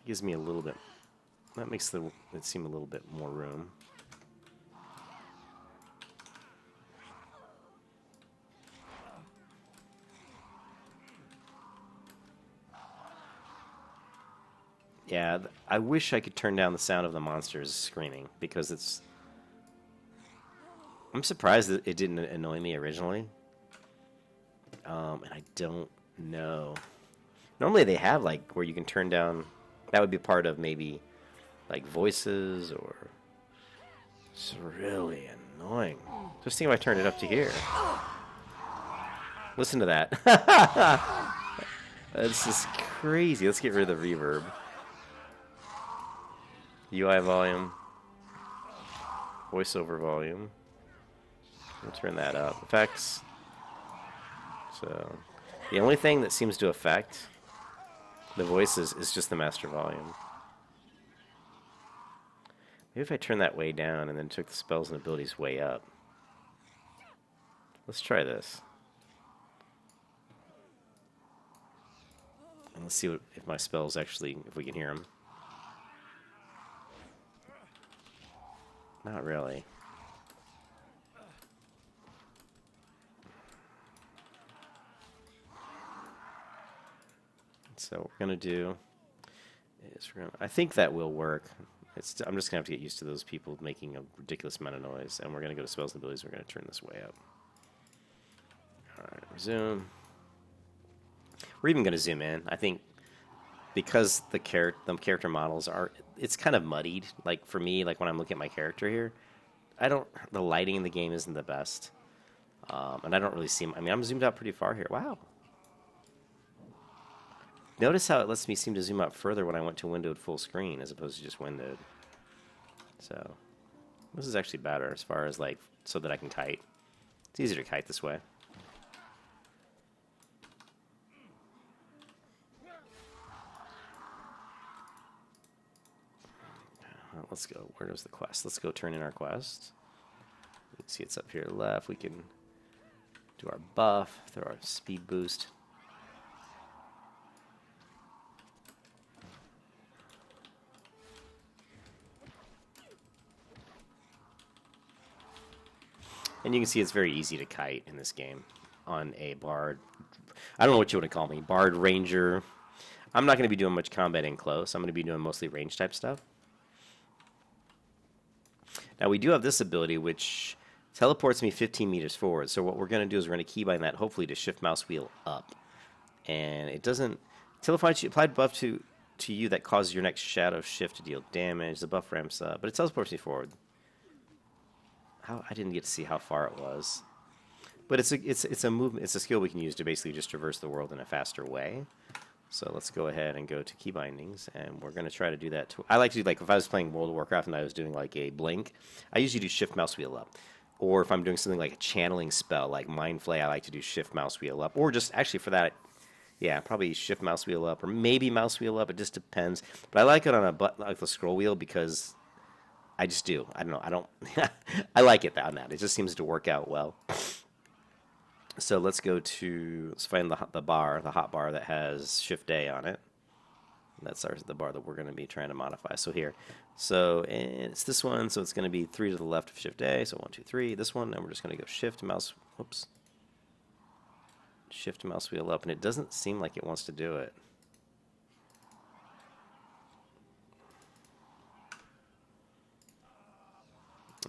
gives me a little bit. That makes it seem a little bit more room. Yeah, I wish I could turn down the sound of the monsters screaming because it's. I'm surprised that it didn't annoy me originally. And I don't know. Normally they have like where you can turn down. That would be part of maybe like voices or. It's really annoying. Just think if I turned it up to here. Listen to that. That's just crazy. Let's get rid of the reverb. UI volume. Voiceover volume. We'll turn that up. Effects. So, the only thing that seems to affect the voices is just the master volume. Maybe if I turn that way down and then took the spells and abilities way up. Let's try this. And let's see if my spells actually, if we can hear them. Not really. So what we're going to do is I think that will work. I'm just going to have to get used to those people making a ridiculous amount of noise. And we're going to go to spells and abilities. We're going to turn this way up. All right, resume. We're even going to zoom in. I think because the character models are, it's kind of muddied. Like for me, like when I'm looking at my character here, the lighting in the game isn't the best. And I don't really see, I mean, I'm zoomed out pretty far here. Wow. Notice how it lets me seem to zoom out further when I went to windowed full screen as opposed to just windowed. So this is actually better as far as like, so that I can kite. It's easier to kite this way. Let's go. Where was the quest? Let's go turn in our quest. You can see it's up here to the left. We can do our buff, throw our speed boost. And you can see it's very easy to kite in this game on a bard. I don't know what you want to call me. Bard, ranger. I'm not going to be doing much combat in close. I'm going to be doing mostly range type stuff. Now we do have this ability which teleports me 15 meters forward. So what we're going to do is we're going to keybind that hopefully to shift mouse wheel up. And it doesn't... Teleports you, applied buff to you that causes your next shadow shift to deal damage. The buff ramps up, but it teleports me forward. I didn't get to see how far it was, but it's a movement. It's a skill we can use to basically just traverse the world in a faster way. So let's go ahead and go to key bindings, and we're going to try to do that. I like to do, like, if I was playing World of Warcraft and I was doing like a blink, I usually do shift mouse wheel up. Or if I'm doing something like a channeling spell, like Mind Flay, I like to do shift mouse wheel up. Or just actually for that, yeah, probably shift mouse wheel up, or maybe mouse wheel up. It just depends. But I like it on a button like the scroll wheel because I just do. I don't know. I don't. I like it on that. It just seems to work out well. So let's find the bar, the hot bar that has Shift A on it. That's the bar that we're going to be trying to modify. So here, and it's this one. So it's going to be 3 to the left of Shift A. So 1, 2, 3. This one, and we're just going to go Shift mouse. Whoops. Shift mouse wheel up, and it doesn't seem like it wants to do it.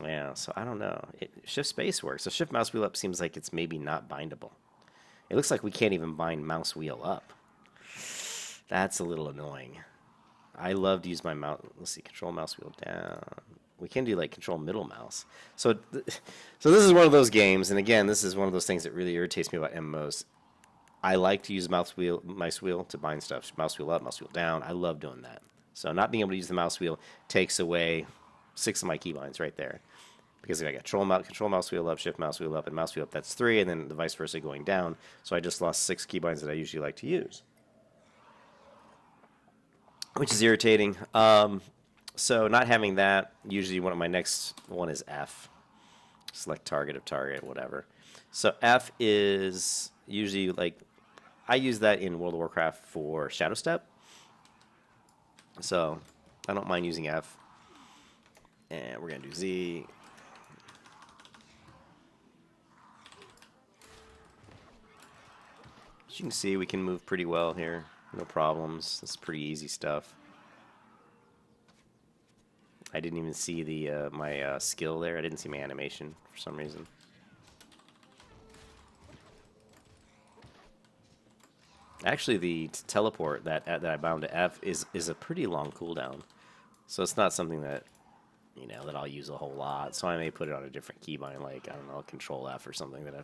Yeah, so I don't know. Shift space works. So shift mouse wheel up seems like it's maybe not bindable. It looks like we can't even bind mouse wheel up. That's a little annoying. I love to use my mouse. Let's see, control mouse wheel down. We can do like control middle mouse. So this is one of those games, and again, this is one of those things that really irritates me about MMOs. I like to use mouse wheel to bind stuff. Mouse wheel up, mouse wheel down. I love doing that. So not being able to use the mouse wheel takes away 6 of my keybinds right there. Because if I got control mouse wheel up, shift mouse wheel up, and mouse wheel up, that's 3, and then the vice versa going down. So I just lost 6 keybinds that I usually like to use, which is irritating. So not having that, usually my next one is F. Select target of target, whatever. So F is usually like, I use that in World of Warcraft for Shadow Step. So I don't mind using F. And we're going to do Z. As you can see, we can move pretty well here. No problems. It's pretty easy stuff. I didn't even see the my skill there. I didn't see my animation for some reason. Actually, the teleport that I bound to F is a pretty long cooldown. So it's not something that, you know, that I'll use a whole lot. So I may put it on a different keybind, like, I don't know, Control F or something that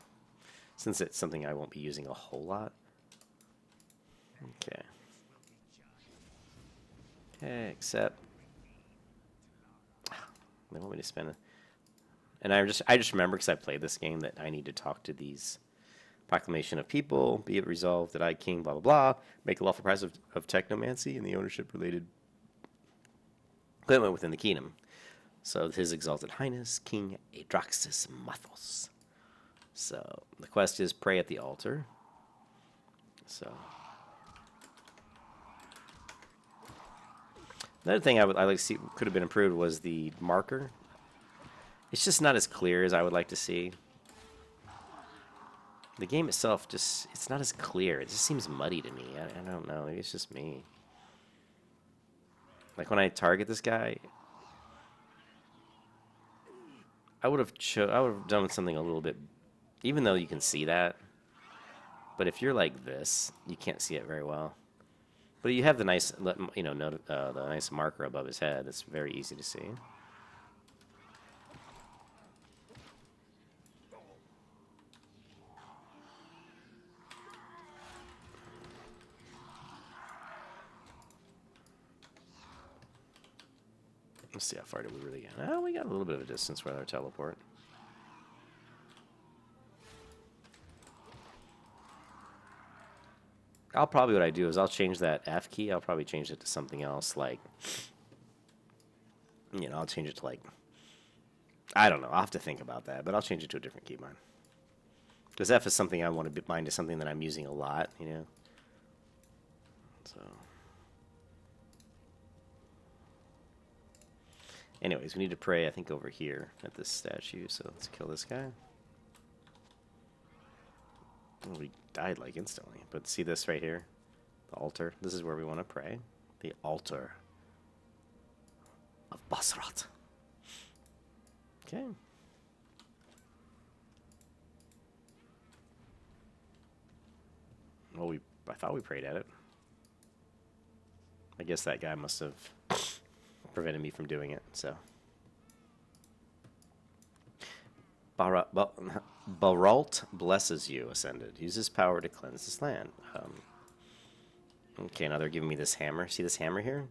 since it's something I won't be using a whole lot. Okay. Okay, accept. They want me to spend it. And I just remember, because I played this game, that I need to talk to these proclamation of people, be it resolved that I, king, blah, blah, blah, make a lawful price of technomancy and the ownership-related equipment within the kingdom. So His Exalted Highness, King Adraxis Mathos. So the quest is pray at the altar. So another thing I like to see could have been improved was the marker. It's just not as clear as I would like to see. The game itself it's not as clear. It just seems muddy to me. I don't know. Maybe it's just me. Like when I target this guy, I would have done something a little bit, even though you can see that. But if you're like this, you can't see it very well. But you have the nice, you know, the nice marker above his head. It's very easy to see. Let's see how far did we really get. Oh, we got a little bit of a distance with our teleport. What I do is I'll change that F key. I'll probably change it to something else, like, you know, I'll change it to, like, I don't know. I'll have to think about that, but I'll change it to a different keybind. Because F is something I want to bind to something that I'm using a lot, you know. So, anyways, we need to pray, I think, over here at this statue. So let's kill this guy. Oh, we died, like, instantly. But see this right here? The altar. This is where we want to pray. The altar of Basrat. Okay. Well, I thought we prayed at it. I guess that guy must have prevented me from doing it, so. Baralt blesses you, Ascended. Use his power to cleanse this land. Okay, now they're giving me this hammer. See this hammer here?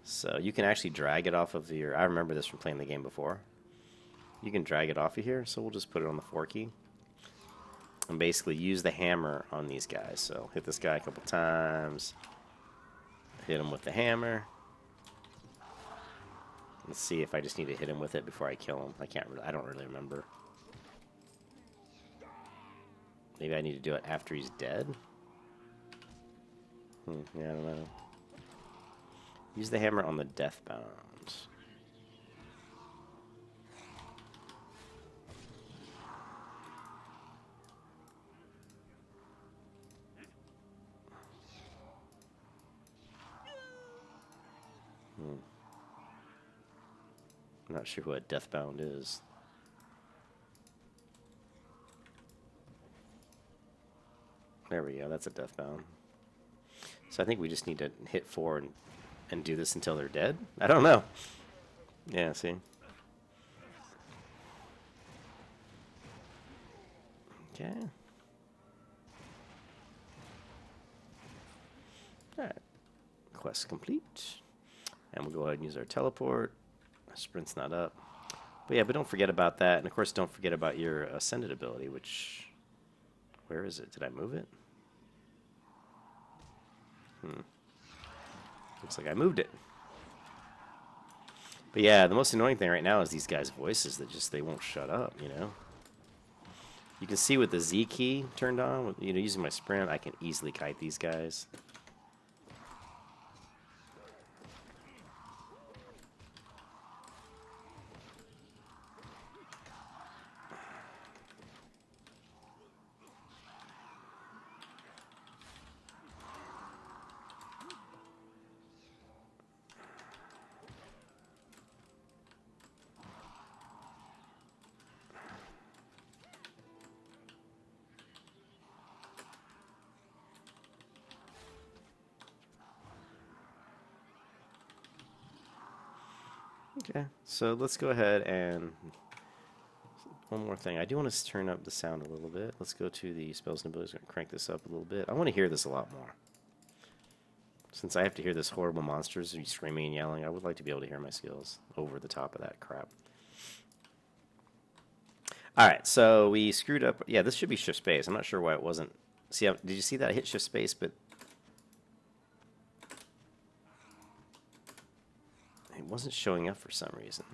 So you can actually drag it off of your... I remember this from playing the game before. You can drag it off of here, so we'll just put it on the 4 key. And basically use the hammer on these guys. So hit this guy a couple times. Hit him with the hammer. Let's see if I just need to hit him with it before I kill him. I don't really remember. Maybe I need to do it after he's dead? Yeah, I don't know. Use the hammer on the Deathbound. I'm not sure what Deathbound is. There we go, that's a Deathbound. So I think we just need to hit 4 and do this until they're dead? I don't know. Yeah, see? Okay. Alright. Quest complete. And we'll go ahead and use our teleport. Sprint's not up. But yeah, but don't forget about that. And of course, don't forget about your Ascended ability, which... Where is it? Did I move it? Looks like I moved it. But yeah, the most annoying thing right now is these guys' voices that they won't shut up, you know? You can see with the Z key turned on, you know, using my sprint, I can easily kite these guys. Okay, so let's go ahead and one more thing. I do want to turn up the sound a little bit. Let's go to the spells and abilities. I'm going to crank this up a little bit. I want to hear this a lot more. Since I have to hear this horrible monsters screaming and yelling, I would like to be able to hear my skills over the top of that crap. All right, so we screwed up. Yeah, this should be shift space. I'm not sure why it wasn't. See, did you see that? I hit shift space, but it wasn't showing up for some reason.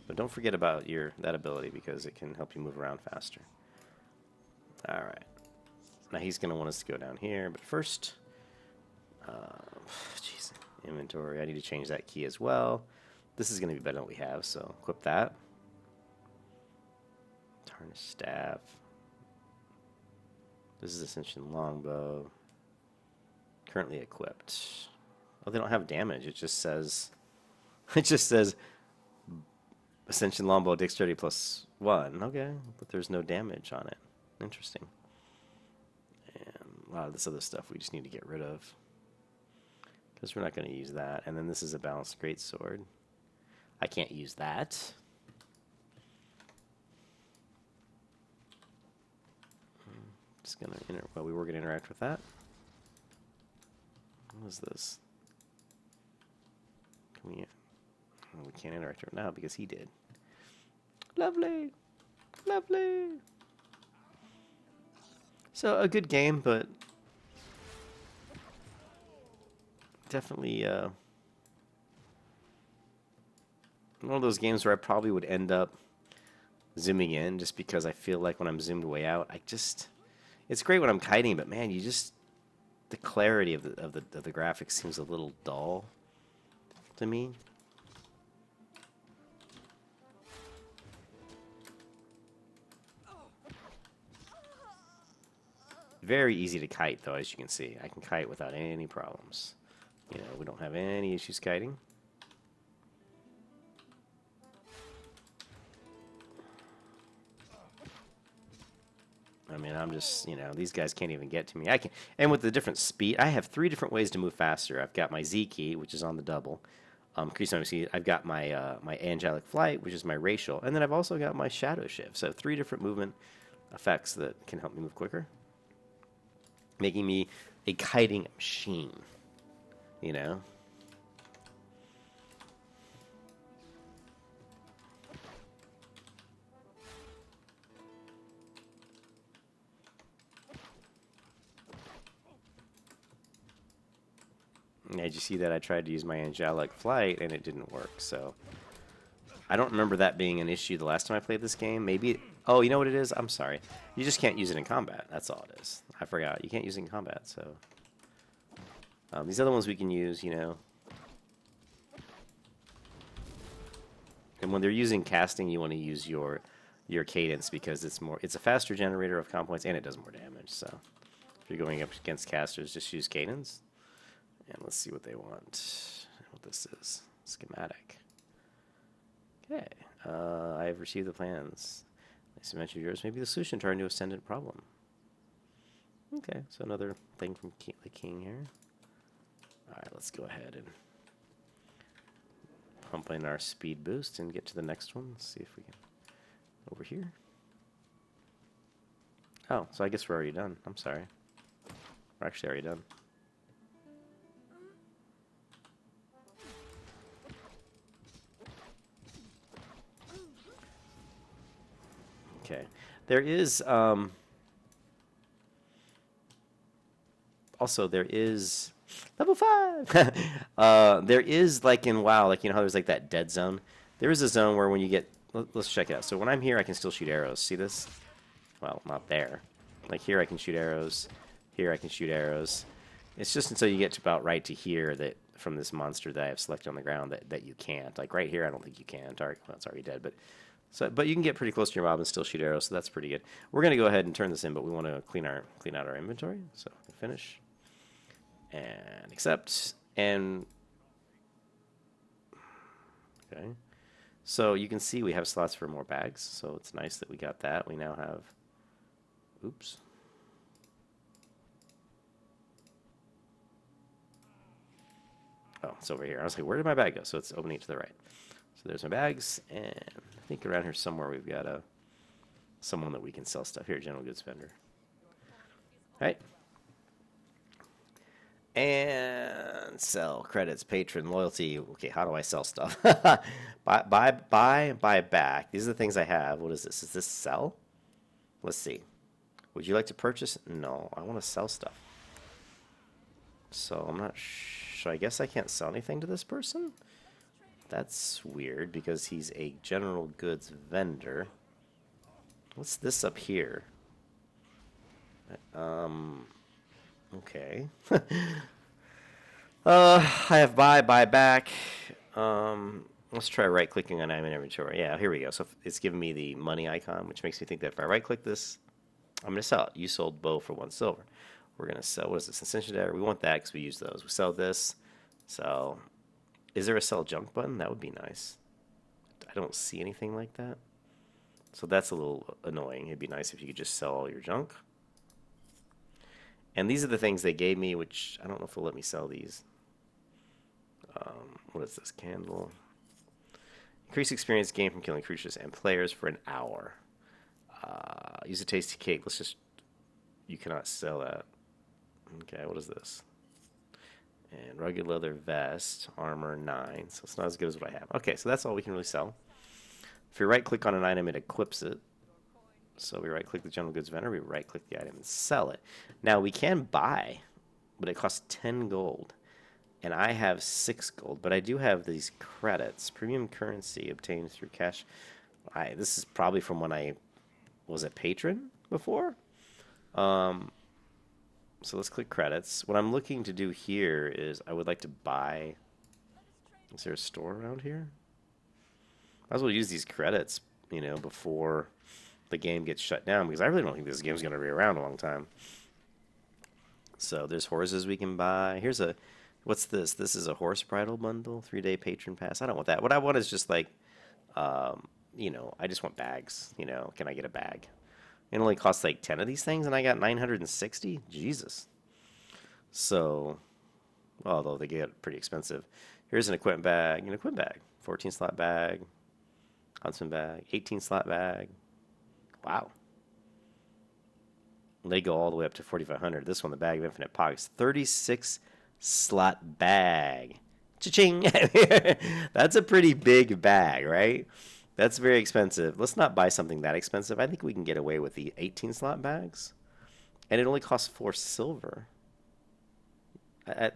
But don't forget about that ability because it can help you move around faster. All right. Now he's going to want us to go down here, but first, jeez, inventory. I need to change that key as well. This is going to be better than what we have, so equip that. Tarnished staff. This is Ascension longbow. Currently equipped. Oh, they don't have damage. It just says Ascension longbow dexterity +1. Okay, but there's no damage on it. Interesting. And a lot of this other stuff we just need to get rid of because we're not going to use that. And then this is a balanced greatsword. I can't use that. Just gonna we were gonna interact with that. What is this? Can we? Oh, we can't interact with it now because he did. Lovely, lovely. So a good game, but definitely one of those games where I probably would end up zooming in just because I feel like when I'm zoomed way out, it's great when I'm kiting, but man, the clarity of the graphics seems a little dull to me. Very easy to kite, though, as you can see. I can kite without any problems. You know, we don't have any issues kiting. I mean, I'm just, these guys can't even get to me. And with the different speed, I have 3 different ways to move faster. I've got my Z key, which is on the double. Increase my speed. I've got my my angelic flight, which is my racial, and then I've also got my shadow shift. So 3 different movement effects that can help me move quicker, making me a kiting machine. You know. Yeah, did you see that I tried to use my angelic flight and it didn't work? So I don't remember that being an issue the last time I played this game. Maybe. Oh, you know what it is? I'm sorry. You just can't use it in combat. That's all it is. I forgot. You can't use it in combat. So these other ones we can use, And when they're using casting, you want to use your cadence because it's a faster generator of comp points and it does more damage. So if you're going up against casters, just use cadence. And let's see what they want. What this is. Schematic. Okay. I have received the plans. Nice to mention yours. Maybe the solution to our new ascendant problem. Okay. So another thing from the king here. All right. Let's go ahead and pump in our speed boost and get to the next one. Let's see if we can. Over here. Oh, so I guess we're already done. I'm sorry. We're actually already done. Okay. There is also there is level 5. There is like in WoW, like how there's like that dead zone. There is a zone where when you get let's check it out. So when I'm here, I can still shoot arrows. See this? Well, not there. Like here, I can shoot arrows. Here, I can shoot arrows. It's just until you get to about right to here that from this monster that I have selected on the ground that you can't. Like right here, I don't think you can. Well, it's already dead, but you can get pretty close to your mob and still shoot arrows, so that's pretty good. We're going to go ahead and turn this in, but we want to clean out our inventory. So finish and accept and okay. So you can see we have slots for more bags, so it's nice that we got that. We now have oops. Oh, it's over here. I was like, where did my bag go? So it's opening to the right. So there's my bags, and I think around here somewhere we've got someone that we can sell stuff. Here, general goods vendor. All right. And sell credits, patron, loyalty. Okay, how do I sell stuff? buy back. These are the things I have. What is this? Is this sell? Let's see. Would you like to purchase? No, I want to sell stuff. So I'm not sure. I guess I can't sell anything to this person? That's weird because he's a general goods vendor. What's this up here? Okay. I have buy back. Let's try right-clicking on item inventory. Yeah, here we go. So it's giving me the money icon, which makes me think that if I right-click this, I'm going to sell it. You sold bow for 1 silver. We're going to sell, what is this, Ascension Dagger? We want that because we use those. We sell this. So, is there a sell junk button? That would be nice. I don't see anything like that. So that's a little annoying. It'd be nice if you could just sell all your junk. And these are the things they gave me, which I don't know if they'll let me sell these. What is this? Candle. Increase experience gained from killing creatures and players for an hour. Use a tasty cake. Let's just... You cannot sell that. Okay, what is this? And rugged leather vest, armor 9. So it's not as good as what I have. Okay, so that's all we can really sell. If you right-click on an item, it equips it. So we right-click the general goods vendor. We right-click the item and sell it. Now, we can buy, but it costs 10 gold. And I have 6 gold, but I do have these credits. Premium currency obtained through cash. This is probably from when I was a patron before. So let's click credits. What I'm looking to do here is I would like to buy... Is there a store around here? Might as well use these credits, you know, before the game gets shut down, because I really don't think this game's going to be around a long time. So there's horses we can buy. Here's a... What's this? This is a horse bridle bundle, 3-day patron pass. I don't want that. What I want is just like, you know, I just want bags. You know, can I get a bag? It only costs like 10 of these things, and I got 960? Jesus. So, although they get pretty expensive. Here's an equipment bag. 14-slot bag. Huntsman bag. 18-slot bag. Wow. They go all the way up to 4,500. This one, the bag of infinite pockets. 36-slot bag. Cha-ching! That's a pretty big bag, right? That's very expensive. Let's not buy something that expensive. I think we can get away with the 18-slot bags. And it only costs 4 silver. Not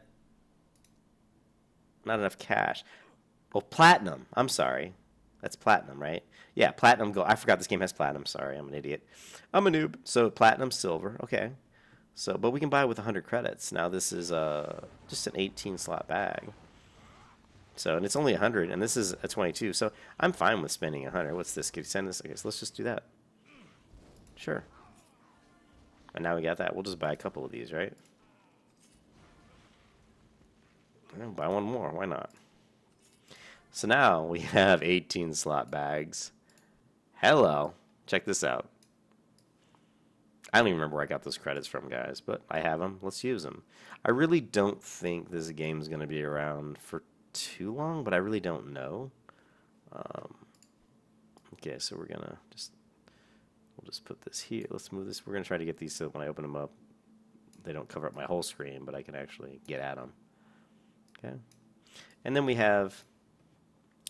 enough cash. Well, platinum. I'm sorry. That's platinum, right? Yeah, platinum gold. I forgot this game has platinum. Sorry, I'm an idiot. I'm a noob. So platinum, silver. Okay. So, but we can buy with 100 credits. Now this is just an 18-slot bag. So, and it's only 100, and this is a 22. So, I'm fine with spending 100. What's this? Could you send this? Okay, so let's just do that. Sure. And now we got that. We'll just buy a couple of these, right? And buy one more. Why not? So now we have 18-slot bags. Hello. Check this out. I don't even remember where I got those credits from, guys, but I have them. Let's use them. I really don't think this game is going to be around for too long, but I really don't know. Okay, so we're gonna we'll just put this here. Let's move this. We're gonna try to get these so when I open them up, they don't cover up my whole screen, but I can actually get at them. Okay, and then we have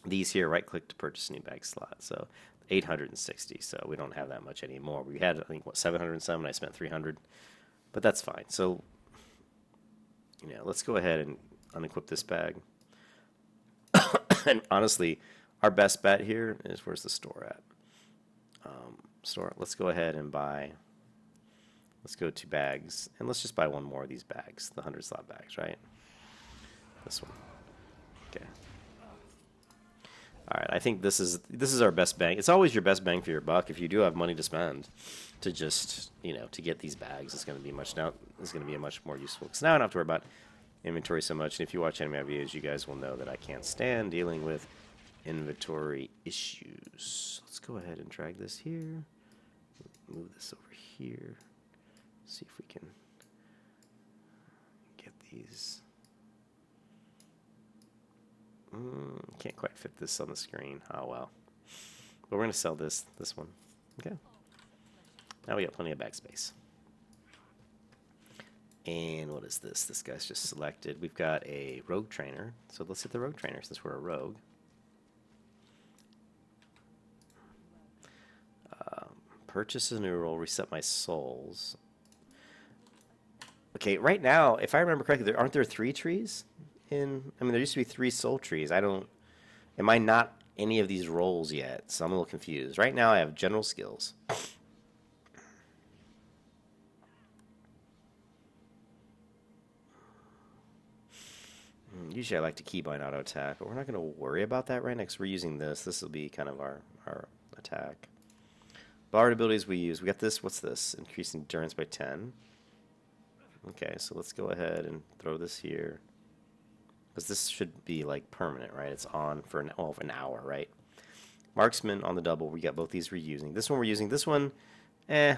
these here. Right click to purchase a new bag slot. So 860. So we don't have that much anymore. We had, I think, what, 707. I spent 300, but that's fine. So let's go ahead and unequip this bag. And honestly, our best bet here is, where's the store at? Store. Let's go ahead and buy. Let's go to bags, and let's just buy one more of these bags, the 100-slot bags, right? This one. Okay. All right. I think this is our best bang. It's always your best bang for your buck if you do have money to spend to just to get these bags. It's going to be a much more useful. Because now I don't have to worry about inventory so much. And if you watch any of my videos, you guys will know that I can't stand dealing with inventory issues. Let's go ahead and drag this here. Move this over here. See if we can get these. Can't quite fit this on the screen. Oh well. But we're gonna sell this one. Okay. Now we got plenty of backspace. And what is this? This guy's just selected. We've got a rogue trainer. So let's hit the rogue trainer since we're a rogue. Purchase a new role, reset my souls. Okay, right now, if I remember correctly, aren't there 3 trees? I mean, there used to be 3 soul trees. Am I not any of these roles yet? So I'm a little confused. Right now I have general skills. Usually I like to keybind auto attack, but we're not going to worry about that right now because we're using this. This will be kind of our attack. Bard abilities we use. We got this. What's this? Increase endurance by 10. Okay, so let's go ahead and throw this here. Because this should be like permanent, right? It's on for an hour, right? Marksman on the double. We got both these we're using. This one we're using. This one, we'll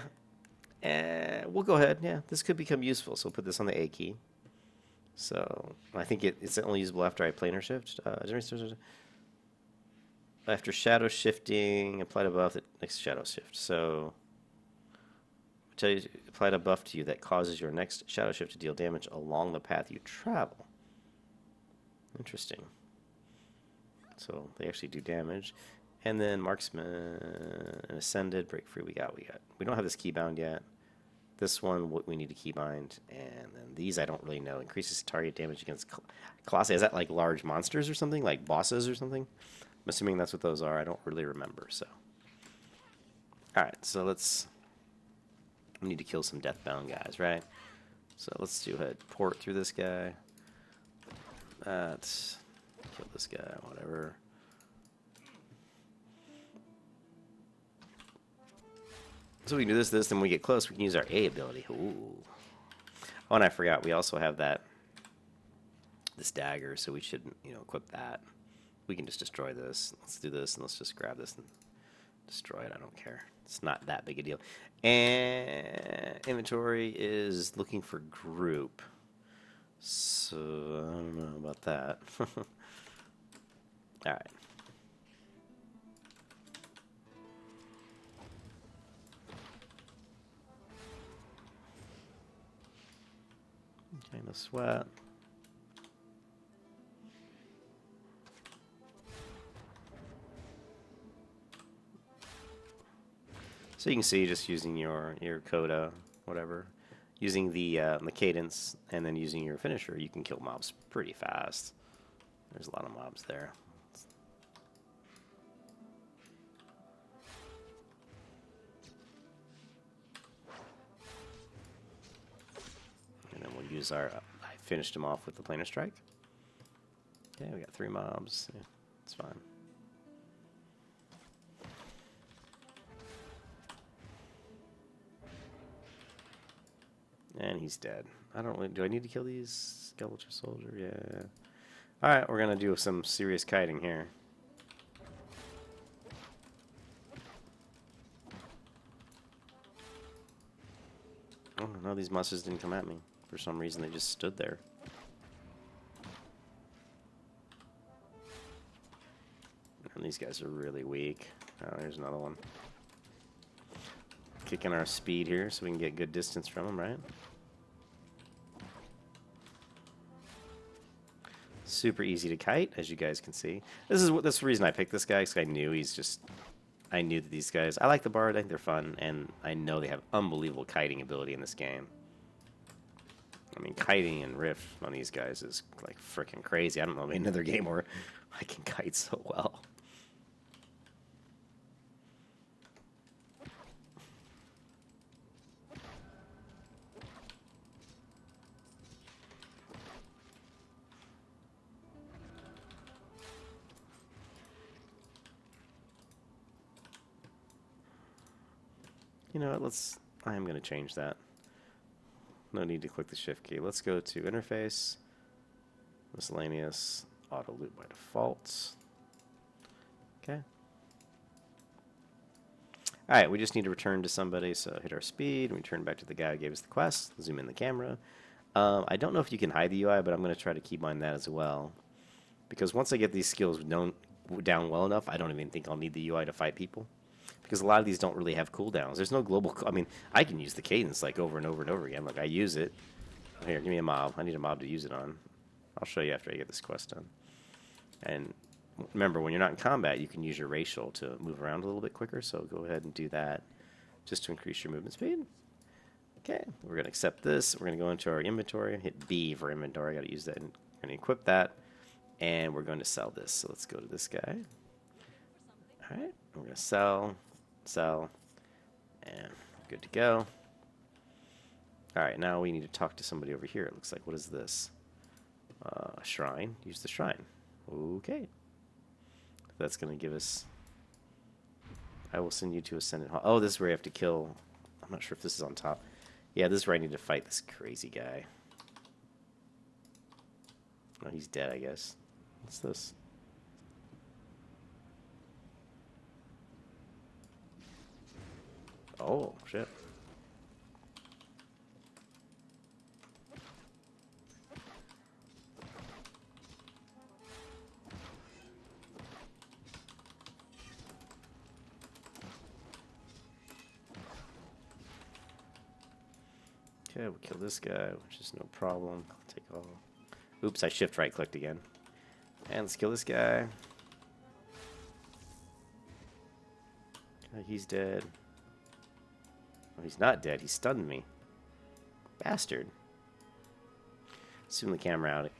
go ahead. Yeah, this could become useful. So we'll put this on the A key. So I think it's only usable after I planar shift. After shadow shifting, apply a buff that next shadow shift. So I tell you, apply a buff to you that causes your next shadow shift to deal damage along the path you travel. Interesting. So they actually do damage. And then marksman and ascended, break free. We don't have this keybound yet. This one we need to keybind, and then these I don't really know. Increases target damage against Colossi. Is that like large monsters or something, like bosses or something? I'm assuming that's what those are. I don't really remember. So, all right. So we need to kill some deathbound guys, right? So let's do a port through this guy. Let's kill this guy. Whatever. So we can do this, then when we get close, we can use our A ability. Ooh. Oh, and I forgot, we also have this dagger, so we should, equip that. We can just destroy this. Let's do this, and let's just grab this and destroy it. I don't care. It's not that big a deal. And inventory is looking for group. So, I don't know about that. All right. Okay, no sweat. So you can see just using your coda, whatever, using the cadence, and then using your finisher, you can kill mobs pretty fast. There's a lot of mobs there. And then we'll use our... I finished him off with the planar strike. Okay, we got 3 mobs. Yeah, it's fine. And he's dead. I don't really... Do I need to kill these? Skeletal soldier? Yeah. Alright, we're going to do some serious kiting here. Oh, no, these monsters didn't come at me. For some reason, they just stood there. And these guys are really weak. Oh, there's another one. Kicking our speed here so we can get good distance from them, right? Super easy to kite, as you guys can see. That's the reason I picked this guy, because I knew that these guys... I like the Bard, I think they're fun, and I know they have unbelievable kiting ability in this game. I mean, kiting and riff on these guys is like freaking crazy. I don't know of another game where I can kite so well. You know what, I am going to change that. No need to click the shift key. Let's go to interface, miscellaneous, auto loop by default. Okay. Alright, we just need to return to somebody, so hit our speed, and return back to the guy who gave us the quest, zoom in the camera. I don't know if you can hide the UI, but I'm going to try to keybind that as well. because once I get these skills down well enough, I don't even think I'll need the UI to fight people. Because a lot of these don't really have cooldowns. There's no global. I mean, I can use the cadence like over and over and over again. Like I use it. Here, give me a mob. I need a mob to use it on. I'll show you after I get this quest done. And remember, when you're not in combat, you can use your racial to move around a little bit quicker. So go ahead and do that, just to increase your movement speed. Okay, we're gonna accept this. We're gonna go into our inventory. Hit B for inventory. I gotta use that. And we're gonna equip that, and we're going to sell this. So let's go to this guy. All right, we're gonna sell. And good to go. Alright, now we need to talk to somebody over here. It looks like, what is this? Shrine. Use the shrine. Okay. That's going to give us... I will send you to Ascendant Hall. Oh, this is where you have to kill... I'm not sure if this is on top. Yeah, this is where I need to fight this crazy guy. Oh, he's dead, I guess. What's this? Oh, shit. Okay, we'll kill this guy, which is no problem. I'll take all... Oops, I shift right clicked again. And let's kill this guy. Okay, he's dead. Oh, he's not dead. He stunned me. Bastard. Zoom the camera out.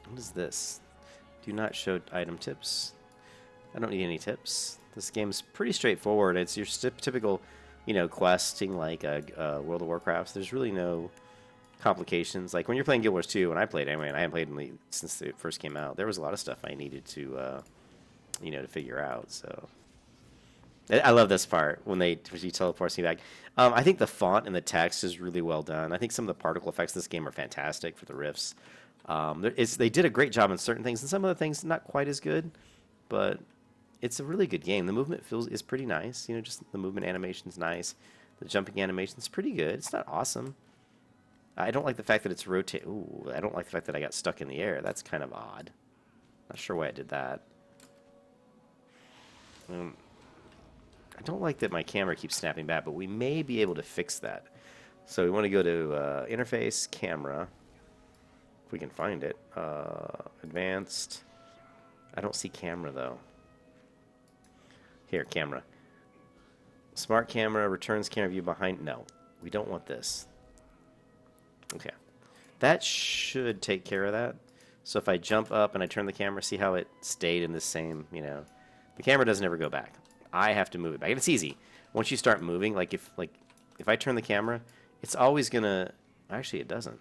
What is this? Do not show item tips. I don't need any tips. This game's pretty straightforward. It's your typical, you know, questing like World of Warcraft. There's really no complications. Like when you're playing Guild Wars 2, when I played anyway, and I haven't played since it first came out, there was a lot of stuff I needed to, you know, to figure out. So I love this part when he teleports me back. I think the font and the text is really well done. I think some of the particle effects in this game are fantastic for the riffs. They did a great job on certain things, and some other things not quite as good, but it's a really good game. The movement is pretty nice. You know, just the movement animation's nice. The jumping animation's pretty good. It's not awesome. I don't like the fact that it's rotate. Ooh, I don't like the fact that I got stuck in the air. That's kind of odd. Not sure why I did that. I don't like that my camera keeps snapping back, but we may be able to fix that. So we want to go to interface, camera, if we can find it. Advanced. I don't see camera, though. Here, camera. Smart camera, returns camera view behind. No, we don't want this. Okay. That should take care of that. So if I jump up and I turn the camera, see how it stayed in the same, you know. The camera doesn't ever go back. I have to move it back. And it's easy. Once you start moving, like if I turn the camera, it's always gonna... Actually, it doesn't.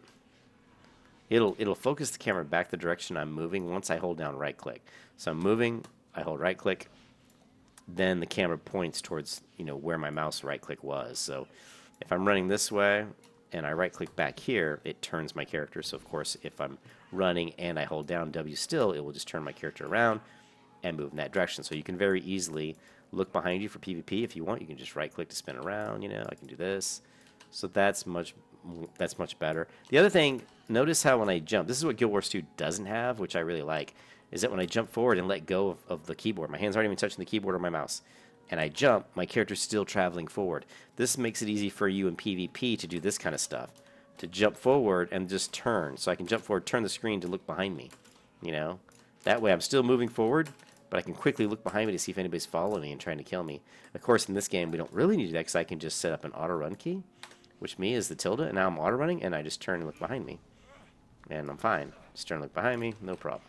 It'll focus the camera back the direction I'm moving once I hold down right click. So I'm moving, I hold right click, then the camera points towards, you know, where my mouse right click was. So if I'm running this way and I right click back here, it turns my character. So of course, if I'm running and I hold down W still, it will just turn my character around and move in that direction. So you can very easily look behind you for PvP if you want. You can just right click to spin around, you know, I can do this. So that's much better. The other thing, notice how when I jump, this is what Guild Wars 2 doesn't have, which I really like, is that when I jump forward and let go of the keyboard, my hands aren't even touching the keyboard or my mouse, and I jump, my character's still traveling forward. This makes it easy for you in PvP to do this kind of stuff, to jump forward and just turn. So I can jump forward, turn the screen to look behind me, you know? That way I'm still moving forward, but I can quickly look behind me to see if anybody's following me and trying to kill me. Of course, in this game, we don't really need that because I can just set up an auto-run key, which me is the tilde, and now I'm auto-running, and I just turn and look behind me. And I'm fine. Just turn and look behind me, no problem.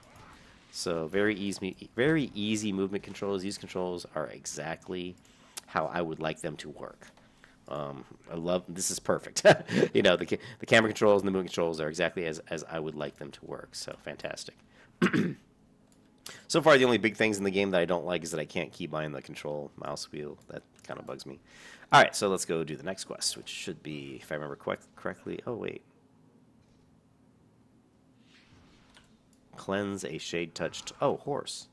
So very easy movement controls. These controls are exactly how I would like them to work. I love, this is perfect. You know, the camera controls and the movement controls are exactly as I would like them to work. So fantastic. So far, the only big things in the game that I don't like is that I can't keybind the control mouse wheel. That kind of bugs me. All right, so let's go do the next quest, which should be, if I remember correctly, oh, wait. Cleanse a shade-touched, oh, horse.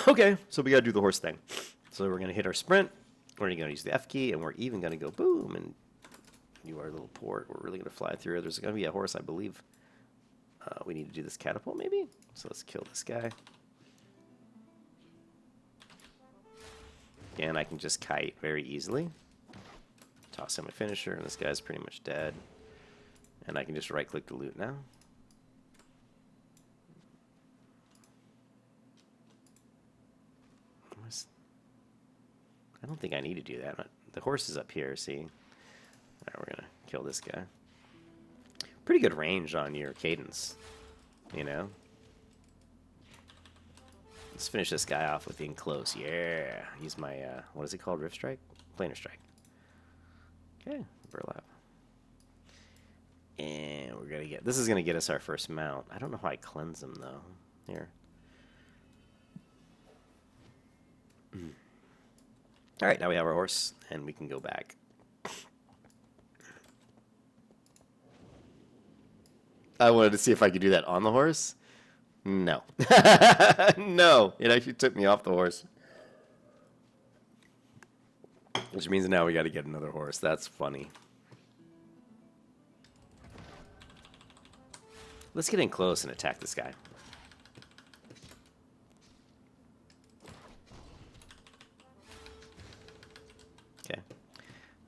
Okay, so we got to do the horse thing. So we're going to hit our sprint. We're going to use the F key, and we're even going to go boom, and do our little port. We're really going to fly through. There's going to be a horse, I believe, We need to do this catapult, maybe? So let's kill this guy. Again, I can just kite very easily. Toss him a finisher, and this guy's pretty much dead. And I can just right-click to loot now. I don't think I need to do that. The horse is up here, see? Alright, we're gonna kill this guy. Pretty good range on your cadence, you know? Let's finish this guy off with in close. Yeah! Use my, what is it called? Rift Strike? Planar Strike. Okay, burlap. And we're gonna get, this is gonna get us our first mount. I don't know how I cleanse them, though. Here. Alright, now we have our horse, and we can go back. I wanted to see if I could do that on the horse. No. No. It actually took me off the horse. Which means now we got to get another horse. That's funny. Let's get in close and attack this guy. Okay.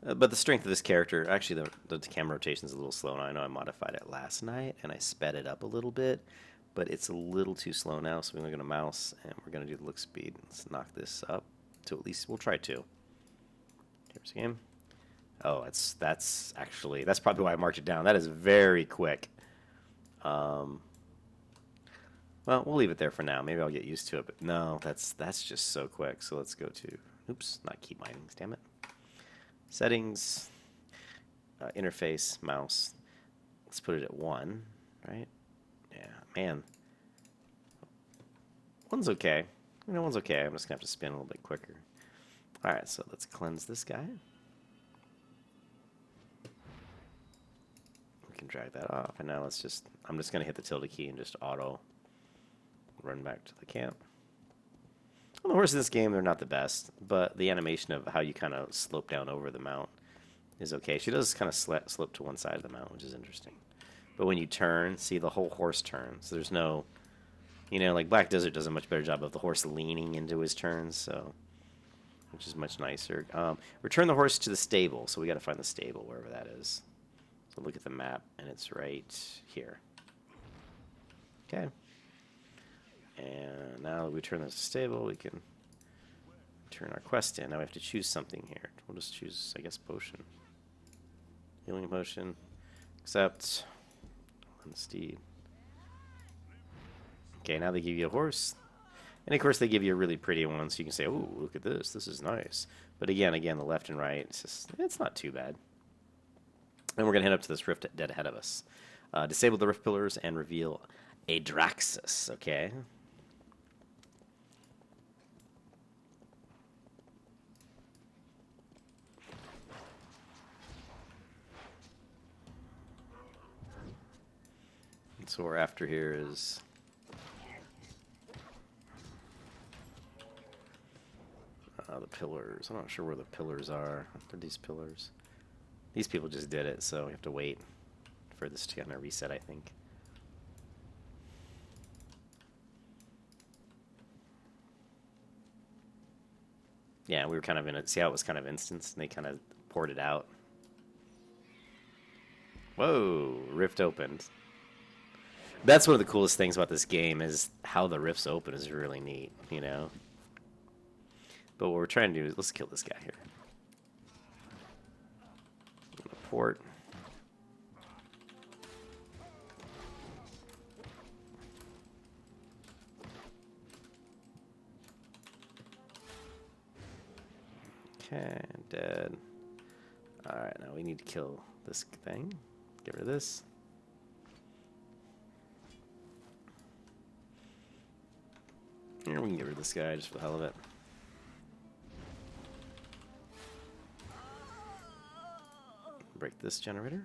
But the strength of this character, actually the camera rotation is a little slow now. I know I modified it last night and I sped it up a little bit, but it's a little too slow now, so we're going to mouse and we're going to do the look speed. Let's knock this up to at least, we'll try 2. Here's the game. Oh, that's probably why I marked it down. That is very quick. Well, we'll leave it there for now. Maybe I'll get used to it, but no, that's just so quick. So let's go to, oops, not keep mining, damn it. Settings, interface, mouse. Let's put it at 1, right? Yeah, man. 1's okay. You know, 1's okay. I'm just going to have to spin a little bit quicker. All right, so let's cleanse this guy. We can drag that off. And now let's just, I'm just going to hit the tilde key and just auto run back to the camp. Well, the horses in this game, they're not the best, but the animation of how you kind of slope down over the mount is okay. She does kind of slope to one side of the mount, which is interesting. But when you turn, see, the whole horse turns. There's no, you know, like Black Desert does a much better job of the horse leaning into his turns, so, which is much nicer. Return the horse to the stable, so we got to find the stable, wherever that is. So look at the map, and it's right here. Okay. And now that we turn this to stable, we can turn our quest in. Now we have to choose something here. We'll just choose, I guess, potion. Healing potion. Accept. On steed. Okay, now they give you a horse. And of course they give you a really pretty one, so you can say, "Oh, look at this. This is nice." But again, the left and right, it's not too bad. And we're going to head up to this rift dead ahead of us. Disable the rift pillars and reveal a Draxus, okay? And so what we're after here is the pillars. I'm not sure where the pillars are. What are these pillars? These people just did it, so we have to wait for this to kind of reset, I think. Yeah, we were kind of in it. See how it was kind of instanced, and they kind of poured it out. Whoa, rift opened. That's one of the coolest things about this game is how the rifts open is really neat, you know? But what we're trying to do is, let's kill this guy here. Port. Okay, dead. Alright, now we need to kill this thing. Get rid of this. Here, we can get rid of this guy just for the hell of it. Break this generator.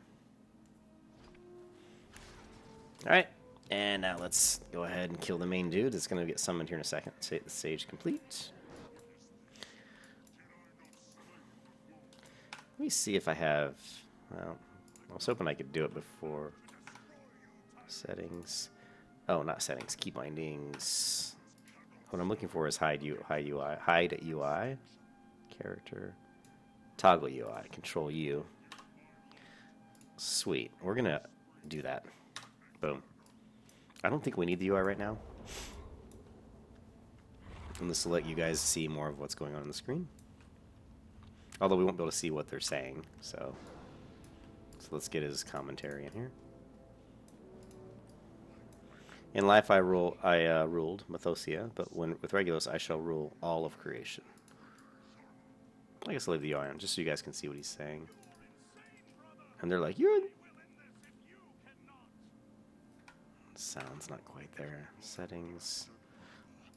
Alright, and now let's go ahead and kill the main dude. It's going to get summoned here in a second. Say the stage complete. Let me see if I have... Well, I was hoping I could do it before... Settings. Oh, not settings. Key bindings. What I'm looking for is hide UI. Hide UI. Character. Toggle UI. Control U. Sweet. We're going to do that. Boom. I don't think we need the UI right now. And this will let you guys see more of what's going on the screen. Although we won't be able to see what they're saying. So let's get his commentary in here. In life I ruled Methosia, but with Regulus I shall rule all of creation. I guess I'll leave the UI on just so you guys can see what he's saying. And they're like, you're... Sound's not quite there. Settings.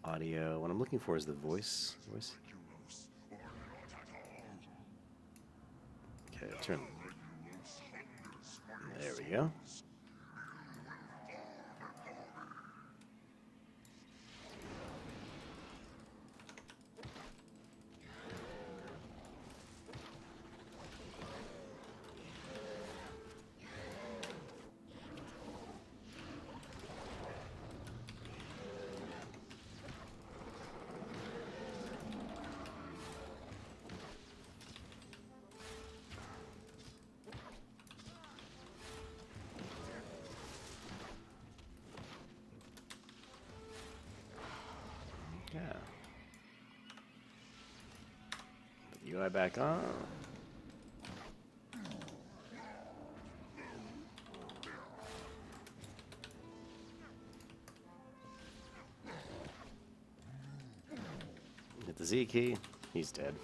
Audio. What I'm looking for is the voice. Okay, turn. There we go. Yeah. Put the UI back on. Hit the Z key. He's dead.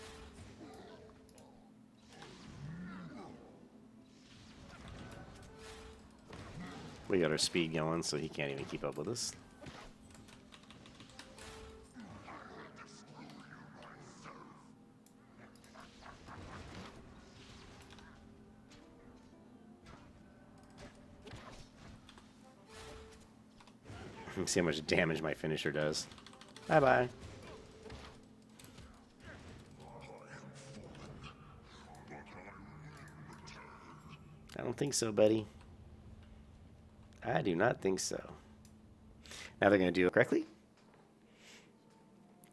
We got our speed going, so he can't even keep up with us. See how much damage my finisher does. Bye-bye. I don't think so, buddy. I do not think so. Now they're going to do it correctly.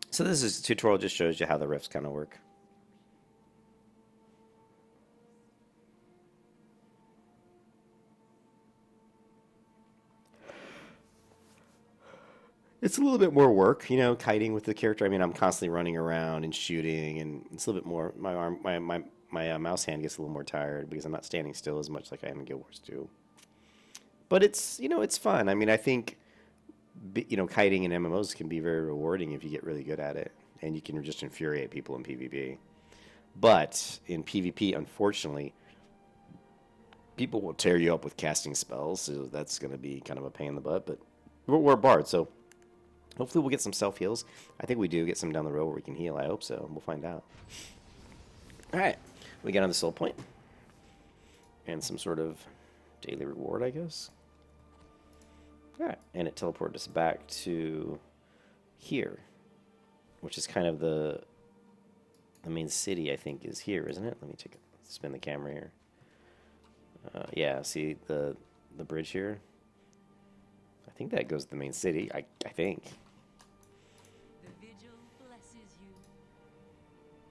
So this is tutorial, just shows you how the riffs kind of work. It's a little bit more work, you know, kiting with the character. I mean, I'm constantly running around and shooting, and it's a little bit more. My mouse hand gets a little more tired because I'm not standing still as much like I am in Guild Wars 2. But it's, you know, it's fun. I mean, I think, you know, kiting in MMOs can be very rewarding if you get really good at it, and you can just infuriate people in PvP. But in PvP, unfortunately, people will tear you up with casting spells, so that's going to be kind of a pain in the butt. But we're bards, so hopefully we'll get some self-heals. I think we do get some down the road where we can heal. I hope so. We'll find out. All right. We got on the soul point. And some sort of daily reward, I guess. All right. And it teleported us back to here, which is kind of the main city, I think, is here, isn't it? Let me spin the camera here. Yeah, see the bridge here? I think that goes to the main city. I think.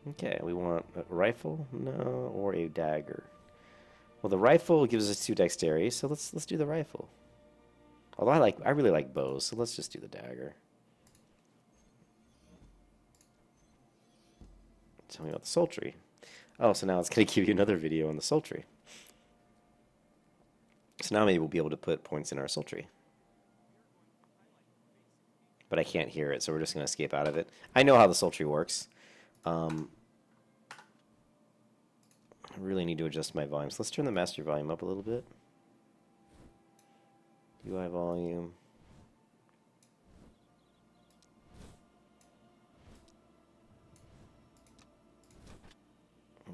Okay, we want a rifle, no, or a dagger. Well, the rifle gives us 2 dexterity, so let's do the rifle. Although I really like bows, so let's just do the dagger. Tell me about the sultry. Oh, so now it's going to give you another video on the sultry. So now maybe we'll be able to put points in our sultry. But I can't hear it, so we're just going to escape out of it. I know how the sultry works. I really need to adjust my volumes. Let's turn the master volume up a little bit. UI volume.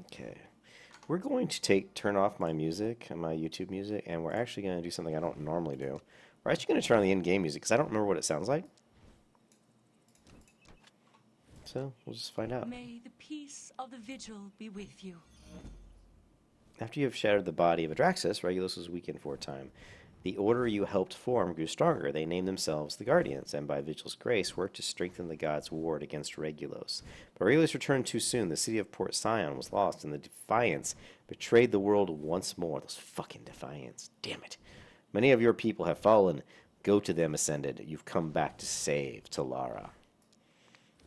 Okay. We're going to turn off my music, my YouTube music, and we're actually going to do something I don't normally do. We're actually going to turn on the in-game music, because I don't remember what it sounds like. So, we'll just find out. May the peace of the vigil be with you. After you have shattered the body of Adraxus, Regulus was weakened for a time. The order you helped form grew stronger. They named themselves the Guardians, and by Vigil's grace worked to strengthen the gods' ward against Regulos. But Regulos returned too soon. The city of Port Sion was lost, and the Defiants betrayed the world once more. Those fucking Defiants. Damn it. Many of your people have fallen. Go to them, Ascended. You've come back to save Talara.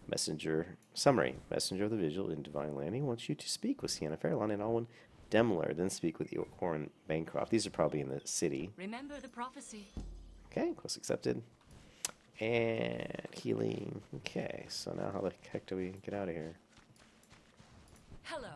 Messenger summary. Messenger of the Vigil in Divine Landing wants you to speak with Sienna Fairlawn and Alwyn Demler, then speak with Orin Bancroft. These are probably in the city. Remember the prophecy. Okay, quest accepted. And healing. Okay, so now how the heck do we get out of here? Hello.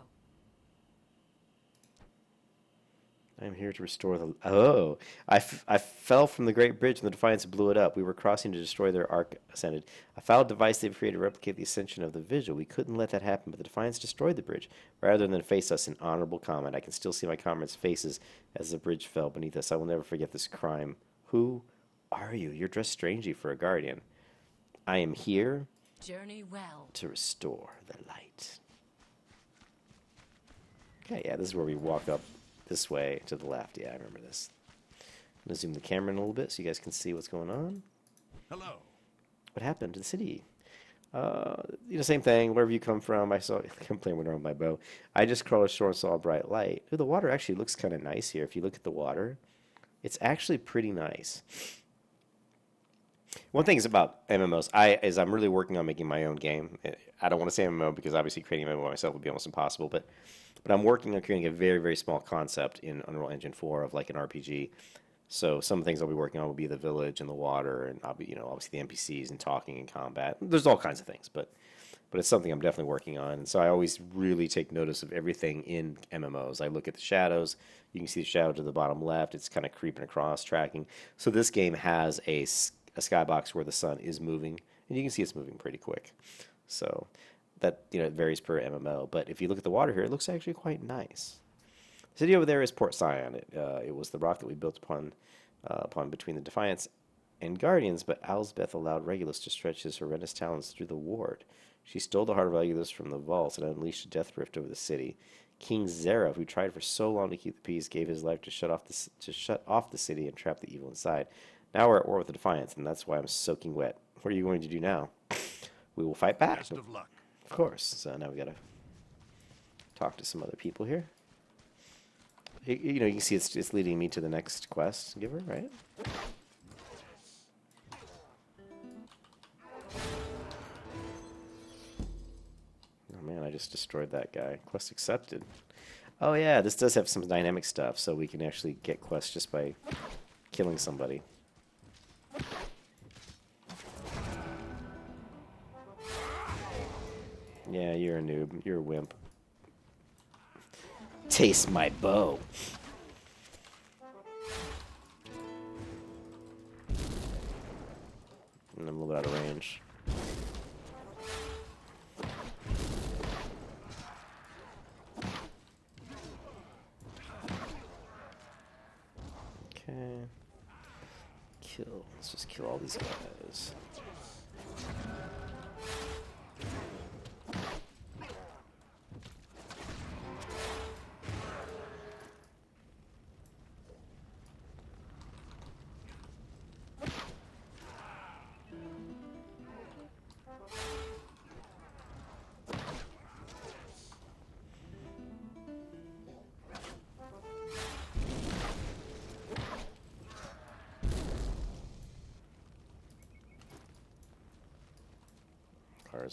I'm here to restore the... Oh! I fell from the Great Bridge and the Defiants blew it up. We were crossing to destroy their ark ascended. A foul device they've created to replicate the ascension of the Vigil. We couldn't let that happen, but the Defiants destroyed the bridge. Rather than face us in honorable combat, I can still see my comrades' faces as the bridge fell beneath us. I will never forget this crime. Who are you? You're dressed strangely for a guardian. I am here... Journey well. ...to restore the light. Okay, yeah, this is where we walk up this way to the left. Yeah, I remember this. I'm going to zoom the camera in a little bit so you guys can see what's going on. Hello. What happened to the city? Same thing. Wherever you come from, I'm playing with my bow. I just crawled ashore and saw a bright light. Ooh, the water actually looks kind of nice here. If you look at the water, it's actually pretty nice. One thing is about MMOs, I'm really working on making my own game. I don't want to say MMO because obviously creating an MMO myself would be almost impossible, but I'm working on creating a very, very small concept in Unreal Engine 4 of like an RPG. So some things I'll be working on will be the village and the water, and I'll be, obviously the NPCs and talking and combat. There's all kinds of things, but it's something I'm definitely working on. And so I always really take notice of everything in MMOs. I look at the shadows. You can see the shadow to the bottom left. It's kind of creeping across, tracking. So this game has a skybox where the sun is moving, and you can see it's moving pretty quick. So that it varies per MMO. But if you look at the water here, it looks actually quite nice. The city over there is Port Sion. It was the rock that we built upon between the Defiants and Guardians, but Elsbeth allowed Regulus to stretch his horrendous talons through the ward. She stole the heart of Regulus from the vaults and unleashed a death rift over the city. King Zeref, who tried for so long to keep the peace, gave his life to shut off the city and trap the evil inside. Now we're at war with the Defiants, and that's why I'm soaking wet. What are you going to do now? We will fight back. Best of luck. Of course. So now we got to talk to some other people here. You can see it's leading me to the next quest giver, right? Oh man, I just destroyed that guy. Quest accepted. Oh yeah, this does have some dynamic stuff, so we can actually get quests just by killing somebody. Yeah, you're a noob. You're a wimp. Taste my bow. And I'm a little bit out of range. Okay. Kill. Let's just kill all these guys.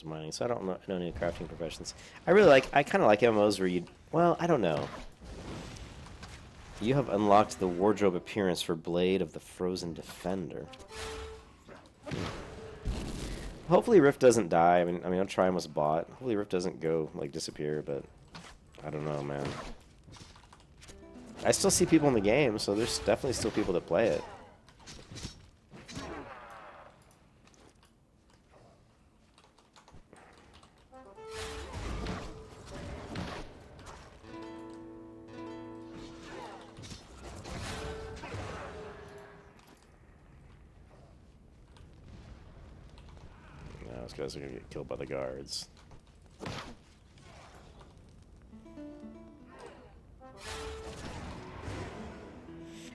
Mining, so I don't know any crafting professions. I kind of like MMOs where I don't know. You have unlocked the wardrobe appearance for Blade of the Frozen Defender. Hopefully Rift doesn't die. I mean, I'll try him as a bot. Hopefully Rift doesn't go, disappear, but I don't know, man. I still see people in the game, so there's definitely still people that play it. Those guys are gonna get killed by the guards.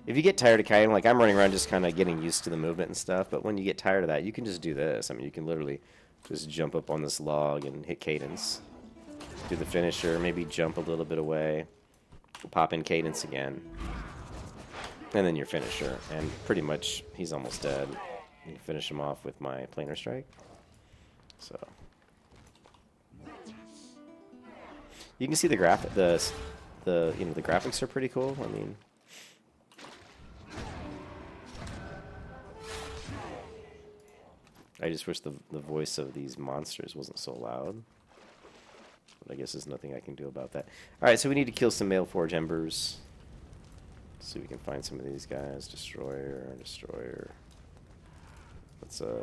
If you get tired of kiting, like I'm running around just kind of getting used to the movement and stuff, but when you get tired of that, you can just do this. I mean, you can literally just jump up on this log and hit cadence. Do the finisher, maybe jump a little bit away, pop in cadence again, and then your finisher. And pretty much, he's almost dead. You can finish him off with my planar strike. So you can see the the graphics are pretty cool. I mean, I just wish the voice of these monsters wasn't so loud. But I guess there's nothing I can do about that. Alright, so we need to kill some Mailforge Embers. Let's see if we can find some of these guys. Destroyer. What's a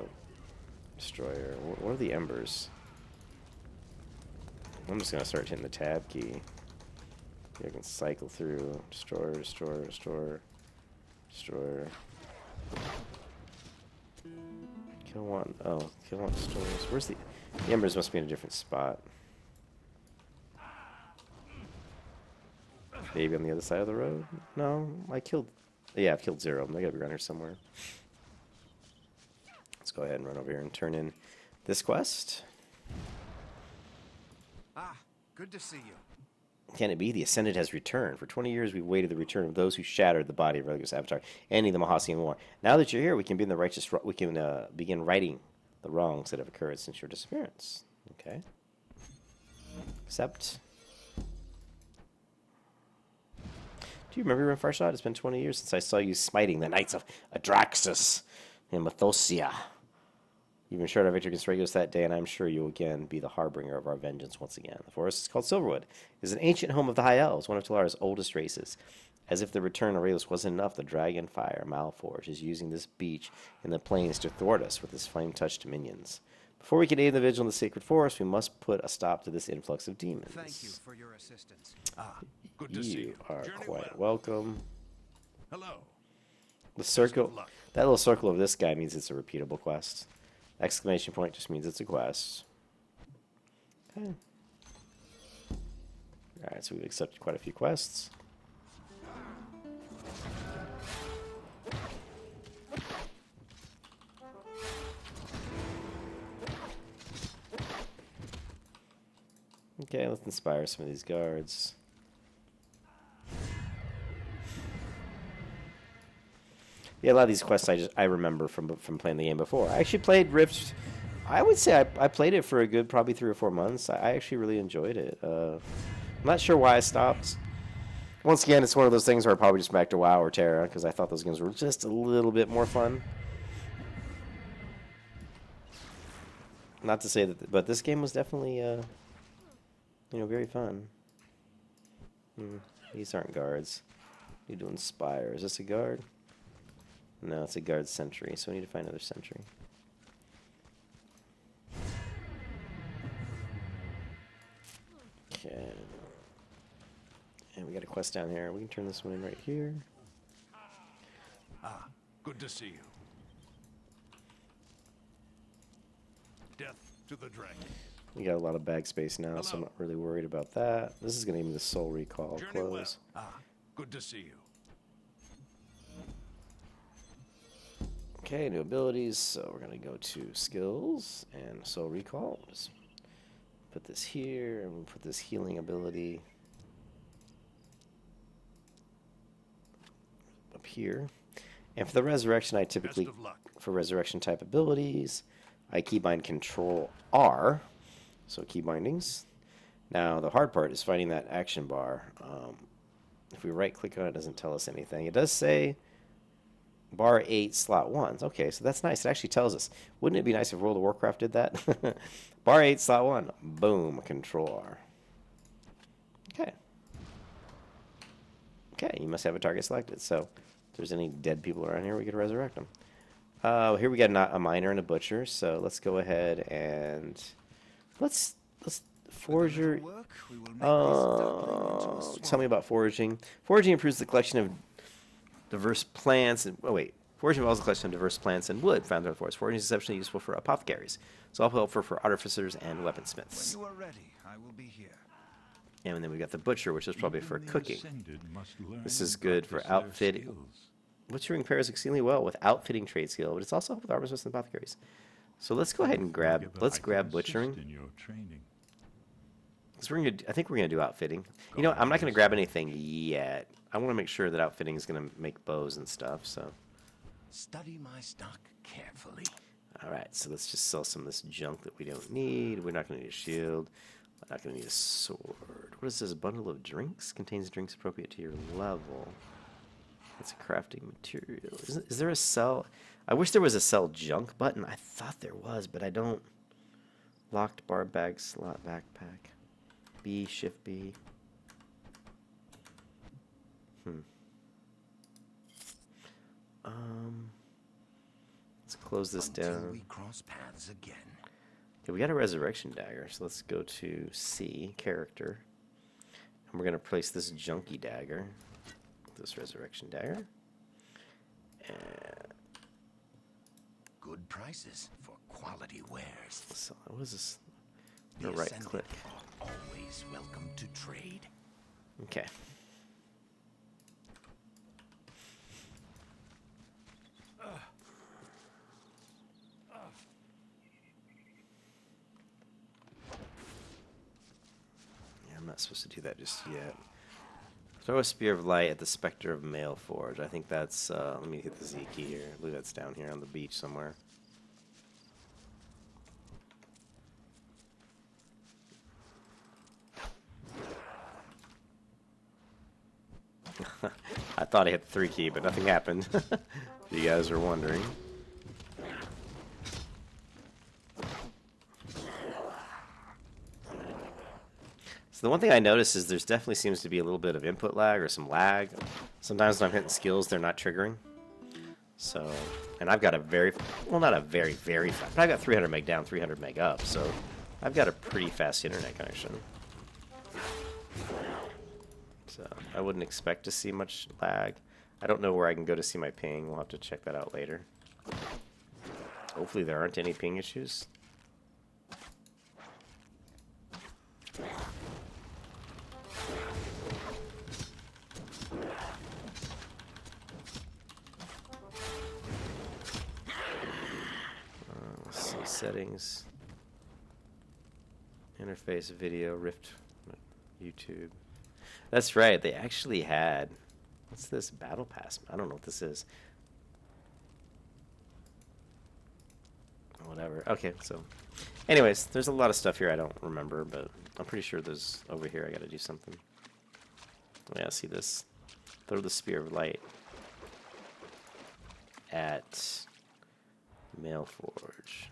Destroyer? What are the Embers? I'm just going to start hitting the tab key. I can cycle through. Destroyer. Kill one. Oh, kill one destroyers. Where's the Embers must be in a different spot. Maybe on the other side of the road? No, I killed... Yeah, I've killed 0. They gotta be around here somewhere. Let's go ahead and run over here and turn in this quest. Ah, good to see you. Can it be? The Ascended has returned. For 20 years, we've waited the return of those who shattered the body of Religious Avatar, ending the Mahasian War. Now that you're here, we can begin begin righting the wrongs that have occurred since your disappearance. Okay. Accept. Do you remember in Farshad? It's been 20 years since I saw you smiting the Knights of Adraxus in Mythosia. You've ensured our victory against Regulus that day, and I'm sure you will again be the harbinger of our vengeance once again. The forest is called Silverwood. It is an ancient home of the High Elves, one of Talara's oldest races. As if the return of Regulus wasn't enough, the dragon fire, Malforge, is using this beach in the plains to thwart us with his flame-touched dominions. Before we can aid the vigil in the sacred forest, we must put a stop to this influx of demons. Thank you for your assistance. Good to see you. are Journey quite well. welcome. Hello. The circle, luck. that little circle of this guy means it's a repeatable quest. Exclamation point just means it's a quest. Okay. Alright, so we've accepted quite a few quests. Okay, let's inspire some of these guards. Yeah, a lot of these quests I remember from playing the game before. I actually played Rift. I would say I played it for a good probably 3 or 4 months. I actually really enjoyed it. I'm not sure why I stopped. Once again, it's one of those things where I probably just back to WoW or Terra because I thought those games were just a little bit more fun. Not to say that, but this game was definitely, very fun. These aren't guards. You do inspire. Is this a guard? No, it's a guard sentry, so we need to find another sentry. Okay. And we got a quest down here. We can turn this one in right here. Good to see you. Death to the dragon. We got a lot of bag space now, so I'm not really worried about that. This is going to give me the soul recall. Journey Close. well. Good to see you. Okay, new abilities. So we're going to go to skills and soul recall. Just put this here, and we'll put this healing ability up here. And for the resurrection, I typically, Best of luck. for resurrection type abilities, I keybind Control R. So key bindings. Now the hard part is finding that action bar. If we right click on it, it doesn't tell us anything. It does say bar 8 slot 1. Okay, so that's nice. It actually tells us. Wouldn't it be nice if World of Warcraft did that? Bar 8 slot 1. Boom. Control R. Okay. Okay, you must have a target selected. So if there's any dead people around here, we could resurrect them. Here we got a miner and a butcher. So let's go ahead and let's forger. Tell me about foraging. Foraging improves the collection of diverse plants and foraging involves the collection of diverse plants and wood found in the forest. Foraging is exceptionally useful for apothecaries. It's also helpful for artificers and weaponsmiths. When you are ready, I will be here. And then we got the butcher, which is probably for Even the cooking. Ascended must learn This is and good for practice their outfitting. skills. Butchering pairs exceedingly well with outfitting trade skill, but it's also helped with armorsmiths and apothecaries. So let's go ahead and grab. Let's grab butchering. In your training. 'Cause I think we're gonna do outfitting. You know, I'm not gonna grab anything yet. I want to make sure that outfitting is gonna make bows and stuff. So, Study my stock carefully. all right. So let's just sell some of this junk that we don't need. We're not gonna need a shield. We're not gonna need a sword. What is this? Bundle of drinks contains drinks appropriate to your level. It's a crafting material. Is there a sell? I wish there was a sell junk button. I thought there was, but I don't. Locked bar bag slot backpack. B, shift B. Let's close this Until down. we cross paths again. Okay, we got a resurrection dagger, so let's go to C, character. And we're gonna place this junky dagger with this resurrection dagger. And Good prices for quality wares. so what is this? I'm The gonna right Ascended click. are always welcome to trade. Okay. Yeah, I'm not supposed to do that just yet. Throw a spear of light at the specter of Mail Forge. I think that's. Let me hit the Z key here. I believe that's down here on the beach somewhere. I thought I hit the 3 key, but nothing happened. If you guys are wondering. So the one thing I noticed is there's definitely seems to be a little bit of input lag or some lag. Sometimes when I'm hitting skills, they're not triggering. So, and I've got a very, well, not a very, very fast, but I've got 300 meg down, 300 meg up. So I've got a pretty fast internet connection. So I wouldn't expect to see much lag. I don't know where I can go to see my ping. We'll have to check that out later. Hopefully there aren't any ping issues. Let's see, settings. Interface, video, Rift, YouTube. That's right, they actually had... What's this? Battle Pass? I don't know what this is. Whatever. Okay, so... Anyways, there's a lot of stuff here I don't remember, but I'm pretty sure there's... Over here I gotta do something. Yeah, see this? Throw the Spear of Light at Mail Forge.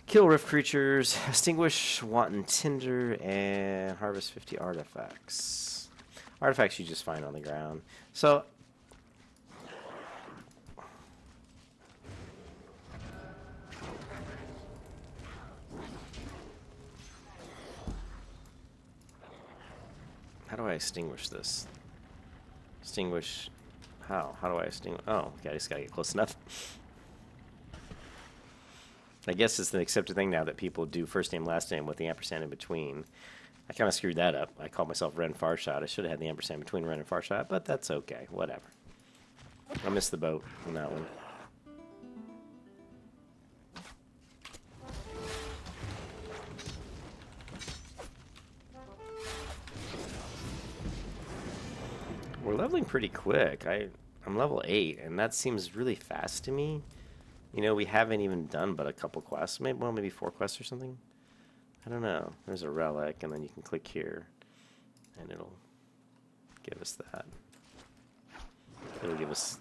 Kill rift creatures, extinguish wanton tinder, and harvest 50 artifacts. Artifacts you just find on the ground. So, how do I extinguish this? Extinguish, how? How do I extinguish? Oh, okay, I just gotta get close enough. I guess it's an accepted thing now that people do first name, last name with the ampersand in between. I kind of screwed that up. I called myself Ren Farshot. I should have had the ampersand between Ren and Farshot, but that's okay. Whatever. I missed the boat on that one. We're leveling pretty quick. I'm level 8, and that seems really fast to me. You know, we haven't even done but a couple quests. Maybe 4 quests or something. I don't know. There's a relic, and then you can click here, and it'll give us that. It'll give us,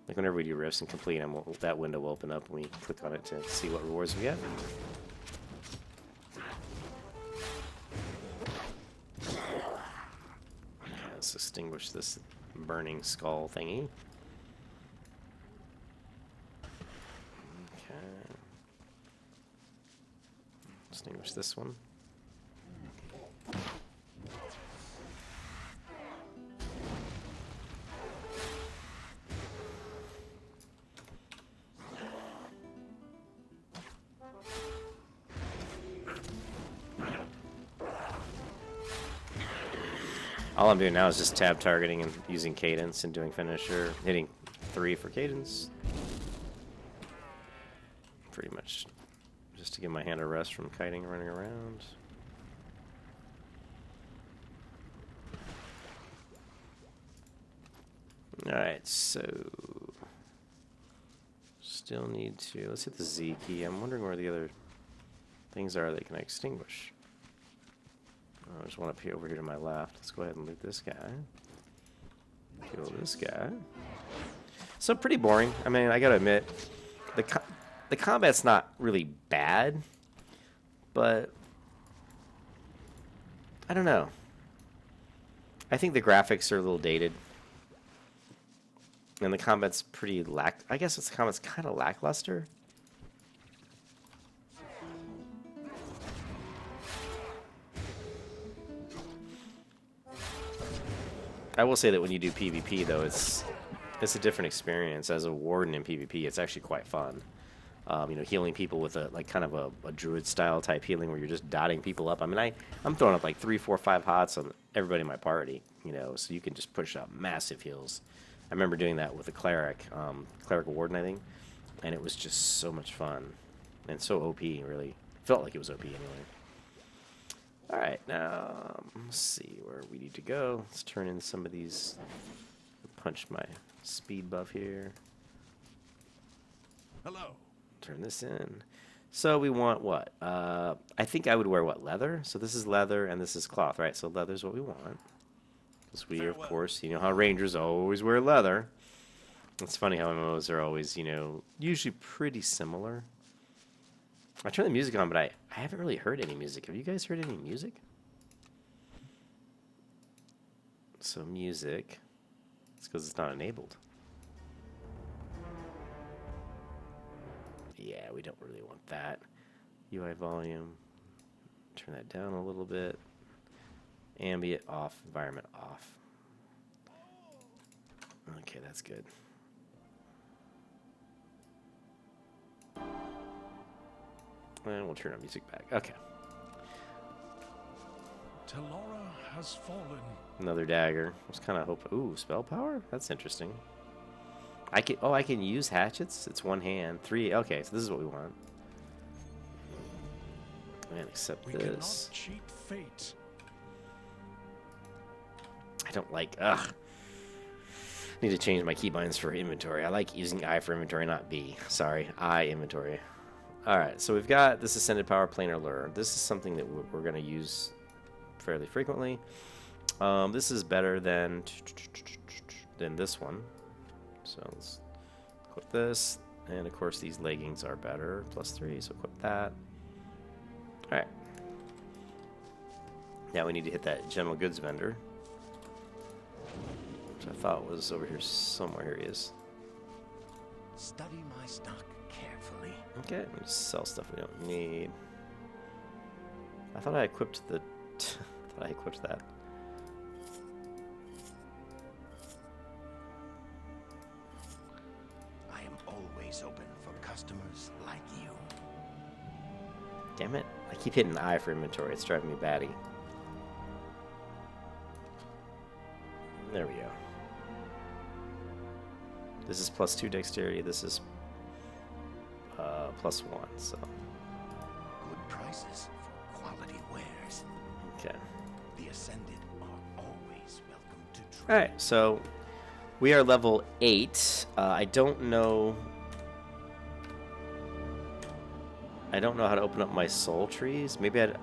like whenever we do rifts and complete them, that window will open up, and we click on it to see what rewards we get. Let's extinguish this burning skull thingy. Okay. Extinguish this one. All I'm doing now is just tab targeting and using cadence and doing finisher, hitting 3 for cadence. Pretty much just to give my hand a rest from kiting and running around. Alright, so still need to, let's hit the Z key. I'm wondering where the other things are that can extinguish. Oh, there's one up here, over here to my left. Let's go ahead and loot this guy. Kill this guy. So pretty boring. I mean, I gotta admit, the combat's not really bad, but I don't know. I think the graphics are a little dated, and the combat's pretty I guess the combat's kind of lackluster. I will say that when you do PvP, though, it's a different experience. As a warden in PvP, it's actually quite fun. You know, healing people with a kind of a druid style type healing where you're just dotting people up. I mean, I'm throwing up like 3, 4, 5 hots on everybody in my party. You know, so you can just push out massive heals. I remember doing that with a cleric, cleric warden, I think, and it was just so much fun and so OP. Really felt like it was OP anyway. All right, now let's see where we need to go. Let's turn in some of these. Punch my speed buff here. Hello. Turn this in. So we want what? I think I would wear what? Leather? So this is leather and this is cloth, right? So leather's what we want. Because we, of course, you know how Rangers always wear leather. It's funny how MMOs are always, you know, usually pretty similar. I turned the music on, but I haven't really heard any music. Have you guys heard any music? So music. It's because it's not enabled. Yeah, we don't really want that. UI volume. Turn that down a little bit. Ambient off, environment off. Okay, that's good. And we'll turn our music back. Okay. Telora has fallen. Another dagger. I was kind of hoping. Ooh, spell power? That's interesting. I can use hatchets? It's one hand. 3. Okay, so this is what we want. And accept We this. cannot cheat fate. I don't like. Ugh. Need to change my keybinds for inventory. I like using I for inventory, not B. Sorry, I inventory. Alright, so we've got this Ascended Power Planar Lure. This is something that we're going to use fairly frequently. This is better than this one. So let's equip this. And of course these leggings are better. +3, so equip that. Alright. Now we need to hit that general goods vendor. Which I thought was over here somewhere. Here he is. Study my stock carefully. Okay, we just sell stuff we don't need. I thought I equipped the... thought I equipped that. I am always open for customers like you. Damn it. I keep hitting I for inventory. It's driving me batty. There we go. This is +2 dexterity. This is +1. So. Good prices for quality wares. Okay. The Ascended are always welcome to trade. All right. So we are level 8. I don't know. I don't know how to open up my soul trees. Maybe I'd.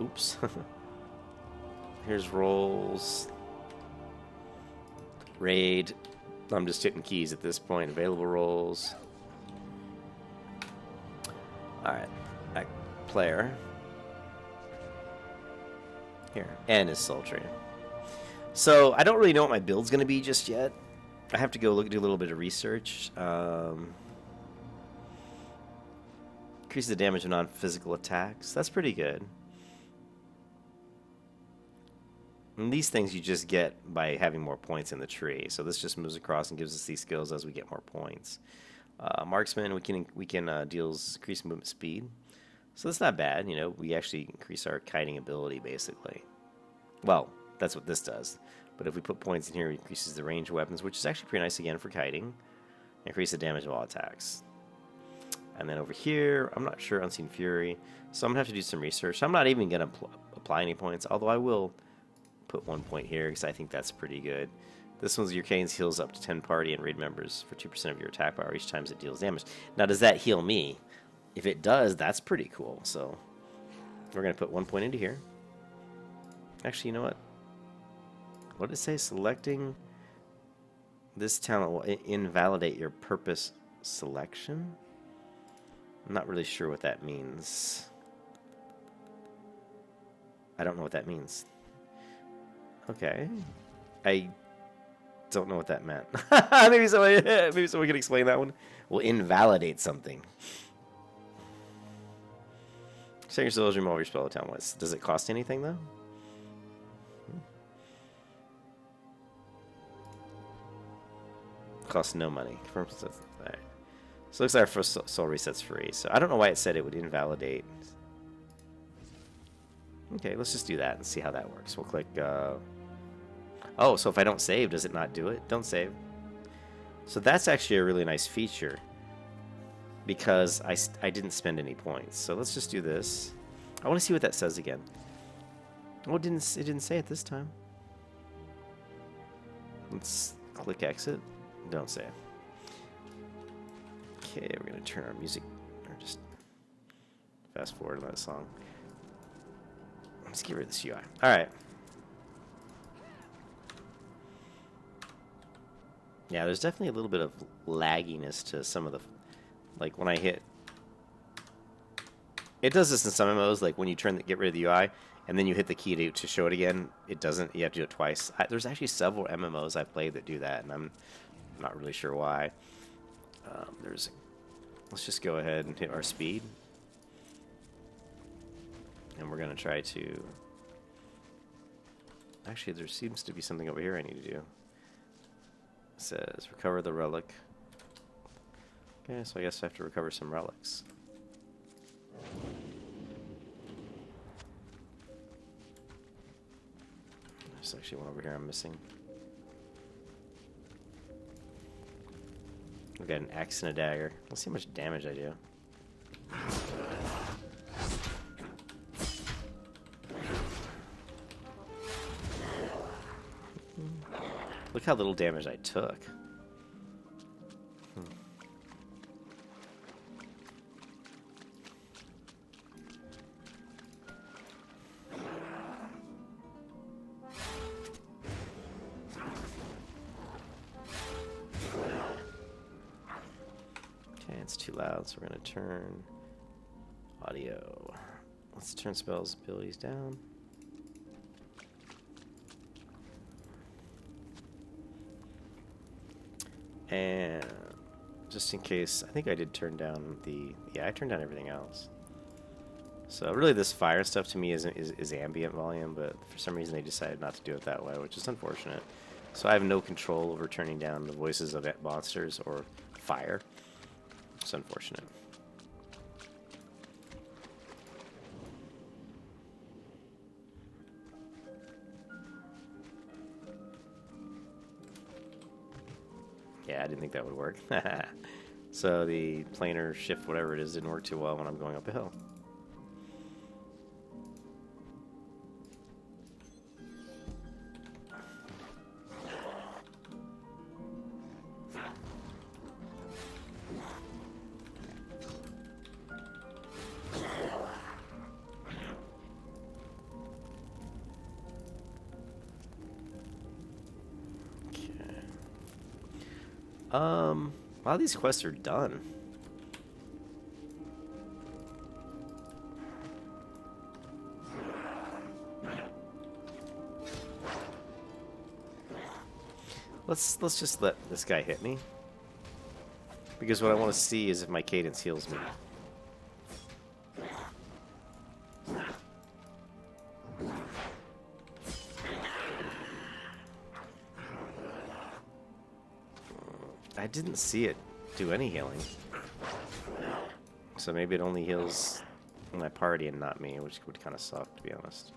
Oops. Here's rolls. Raid. I'm just hitting keys at this point. Available roles. Alright. Back player. Here. N is sultry. So, I don't really know what my build's going to be just yet. I have to go do a little bit of research. Increase the damage of non-physical attacks. That's pretty good. And these things you just get by having more points in the tree. So this just moves across and gives us these skills as we get more points. Marksman, we can deals increased movement speed. So that's not bad. You know, we actually increase our kiting ability basically. Well, that's what this does. But if we put points in here, it increases the range of weapons, which is actually pretty nice again for kiting. Increase the damage of all attacks. And then over here, I'm not sure, Unseen Fury. So I'm going to have to do some research. I'm not even going to apply any points, although I will put 1 point here because I think that's pretty good. This one's your Canes heals up to 10 party and raid members for 2% of your attack power each time it deals damage. Now, does that heal me? If it does, that's pretty cool. So we're going to put 1 point into here. Actually, you know what? What did it say? Selecting this talent will invalidate your purpose selection? I'm not really sure what that means. I don't know what that means. Okay. I don't know what that meant. maybe someone can explain that one. Will invalidate something. Set your soul dream over your spell town. Does it cost anything though? Costs no money. Confirm. Alright. So it looks like our first soul reset's free. So I don't know why it said it would invalidate. Okay, let's just do that and see how that works. We'll click. Oh, so if I don't save, does it not do it? Don't save. So that's actually a really nice feature because I didn't spend any points. So let's just do this. I want to see what that says again. Oh, it didn't say it this time. Let's click exit. Don't save. Okay, we're gonna turn our music, or just fast forward to that song. Let's get rid of this UI. All right. Yeah, there's definitely a little bit of lagginess to some of the, like when I hit. It does this in some MMOs, like when you get rid of the UI, and then you hit the key to show it again. It doesn't. You have to do it twice. There's actually several MMOs I've played that do that, and I'm not really sure why. Let's just go ahead and hit our speed, and we're gonna try to. Actually, there seems to be something over here I need to do. It says recover the relic. Okay, so I guess I have to recover some relics. There's actually one over here I'm missing. I've got an axe and a dagger. Let's see how much damage I do. Look how little damage I took. Okay, it's too loud, so we're going to turn audio. Let's turn spells abilities down. And just in case, I think I did turn down I turned down everything else. So really this fire stuff to me is ambient volume, but for some reason they decided not to do it that way, which is unfortunate. So I have no control over turning down the voices of monsters or fire. It's unfortunate. Yeah, I didn't think that would work. So the planar shift, whatever it is, didn't work too well when I'm going up a hill. A lot of these quests are done. Let's just let this guy hit me. Because what I want to see is if my cadence heals me. I didn't see it do any healing. So maybe it only heals my party and not me, which would kind of suck, to be honest.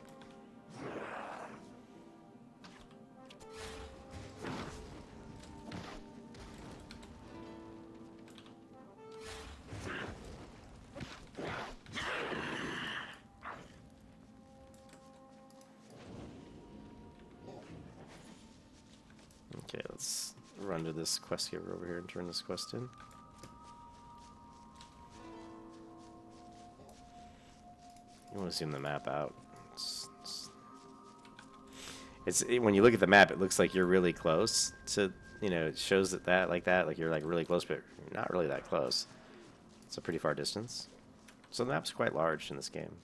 Okay, let's run to this quest giver over here and turn this quest in. You want to zoom the map out. When you look at the map, it looks like you're really close to, you know, it shows like you're like really close, but you're not really that close. It's a pretty far distance. So the map's quite large in this game.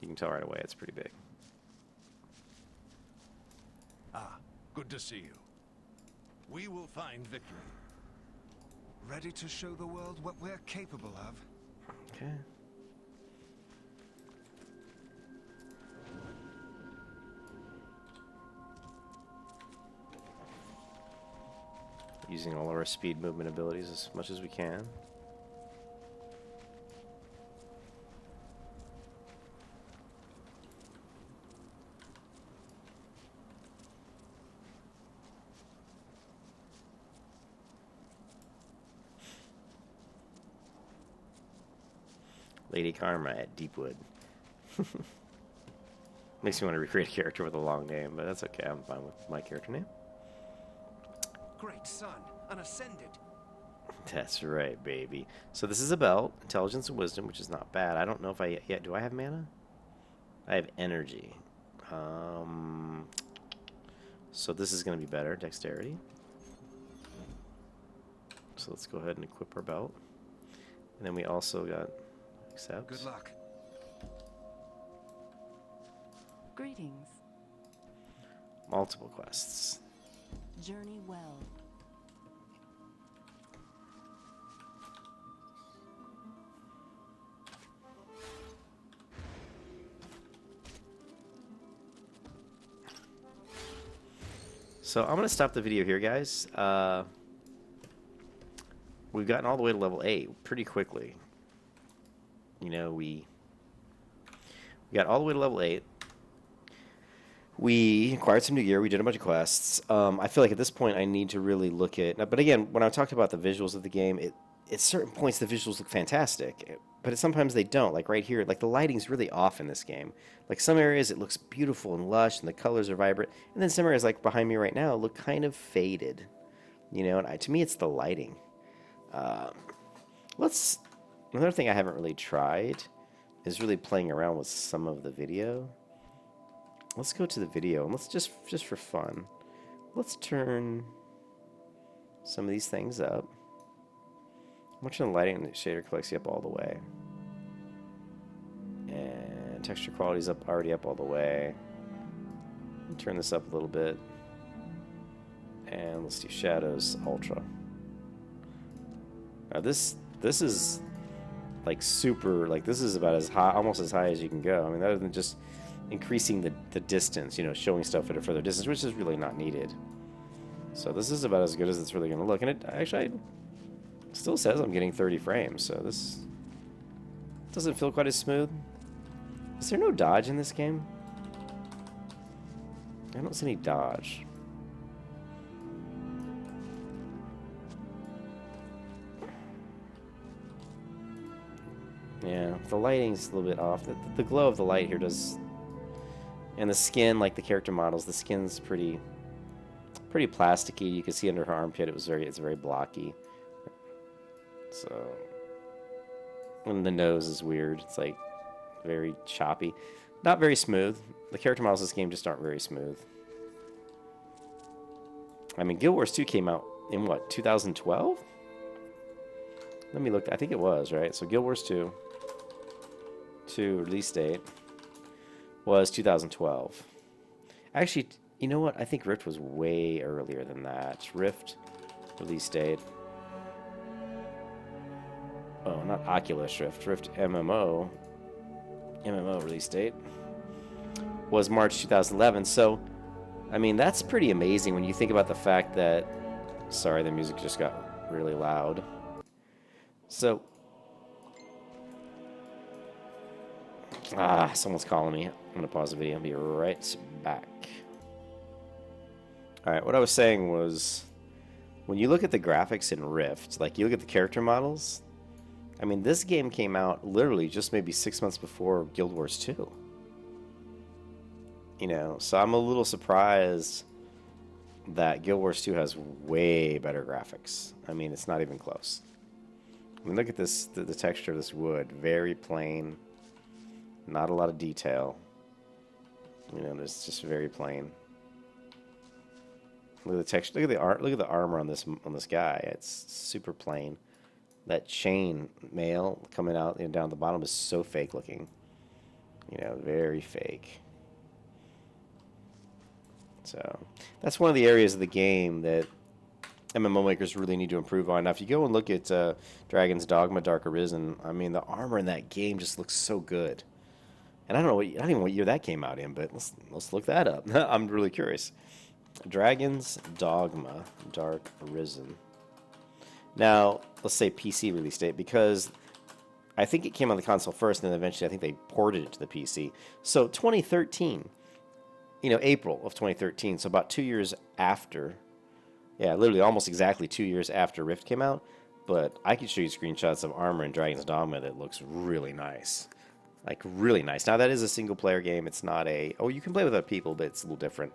You can tell right away it's pretty big. Ah, good to see you. We will find victory. Ready to show the world what we're capable of? Okay. Using all of our speed movement abilities as much as we can. Lady Karma at Deepwood. Makes me want to recreate a character with a long name, but that's okay. I'm fine with my character name. Great son, an ascended. That's right, baby. So this is a belt, intelligence and wisdom, which is not bad. I don't know if I yet. Do I have mana? I have energy. So this is going to be better, dexterity. So let's go ahead and equip our belt. And then we also got accept. Good luck. Greetings. Multiple quests. Journey well. So I'm going to stop the video here, guys. We've gotten all the way to level 8 pretty quickly. You know, we got all the way to level 8. We acquired some new gear. We did a bunch of quests. I feel like at this point I need to really look at... But again, when I talked about the visuals of the game, at certain points the visuals look fantastic. But sometimes they don't. Like right here, like the lighting's really off in this game. Like some areas it looks beautiful and lush and the colors are vibrant. And then some areas like behind me right now look kind of faded. You know, and to me it's the lighting. Another thing I haven't really tried is really playing around with some of the video. Let's go to the video and let's just for fun, let's turn some of these things up. I'm watching the lighting and the shader complexity up all the way. And texture quality is already up all the way. Turn this up a little bit. And let's do shadows ultra. Now this is like super, like this is about as high, almost as high as you can go. I mean, other than just increasing the distance, you know, showing stuff at a further distance, which is really not needed. So this is about as good as it's really going to look. And it actually still says I'm getting 30 frames, so this doesn't feel quite as smooth. Is there no dodge in this game? I don't see any dodge. Yeah, the lighting's a little bit off. The glow of the light here does, and the skin, like the character models, the skin's pretty plasticky. You can see under her armpit, it's very blocky. So, and the nose is weird. It's like very choppy, not very smooth. The character models in this game just aren't very smooth. I mean, Guild Wars 2 came out in what, 2012? Let me look. I think it was, right? So Guild Wars 2 release date was 2012. Actually, you know what? I think Rift was way earlier than that. Rift release date. Oh, not Oculus Rift. Rift MMO release date was March 2011. So, I mean, that's pretty amazing when you think about the fact that... Sorry, the music just got really loud. So... someone's calling me. I'm going to pause the video. I'll be right back. Alright, what I was saying was... When you look at the graphics in Rift, like, you look at the character models... I mean, this game came out literally just maybe 6 months before Guild Wars 2. You know, so I'm a little surprised that Guild Wars 2 has way better graphics. I mean, it's not even close. I mean, look at this, the texture of this wood. Very plain. Not a lot of detail. You know, it's just very plain. Look at the texture. Look at the art. Look at the armor on this guy. It's super plain. That chain mail coming out and down the bottom is so fake looking. You know, very fake. So that's one of the areas of the game that MMO makers really need to improve on. Now, if you go and look at Dragon's Dogma: Dark Arisen, I mean, the armor in that game just looks so good. And I don't even know what year that came out in, but let's look that up. I'm really curious. Dragon's Dogma: Dark Arisen. Now, let's say PC release date, because I think it came on the console first, and then eventually I think they ported it to the PC. So 2013, you know, April of 2013, so about 2 years after, yeah, literally almost exactly 2 years after Rift came out, but I can show you screenshots of armor in Dragon's Dogma that looks really nice. Like, really nice. Now, that is a single-player game. It's not a... Oh, you can play with other people, but it's a little different.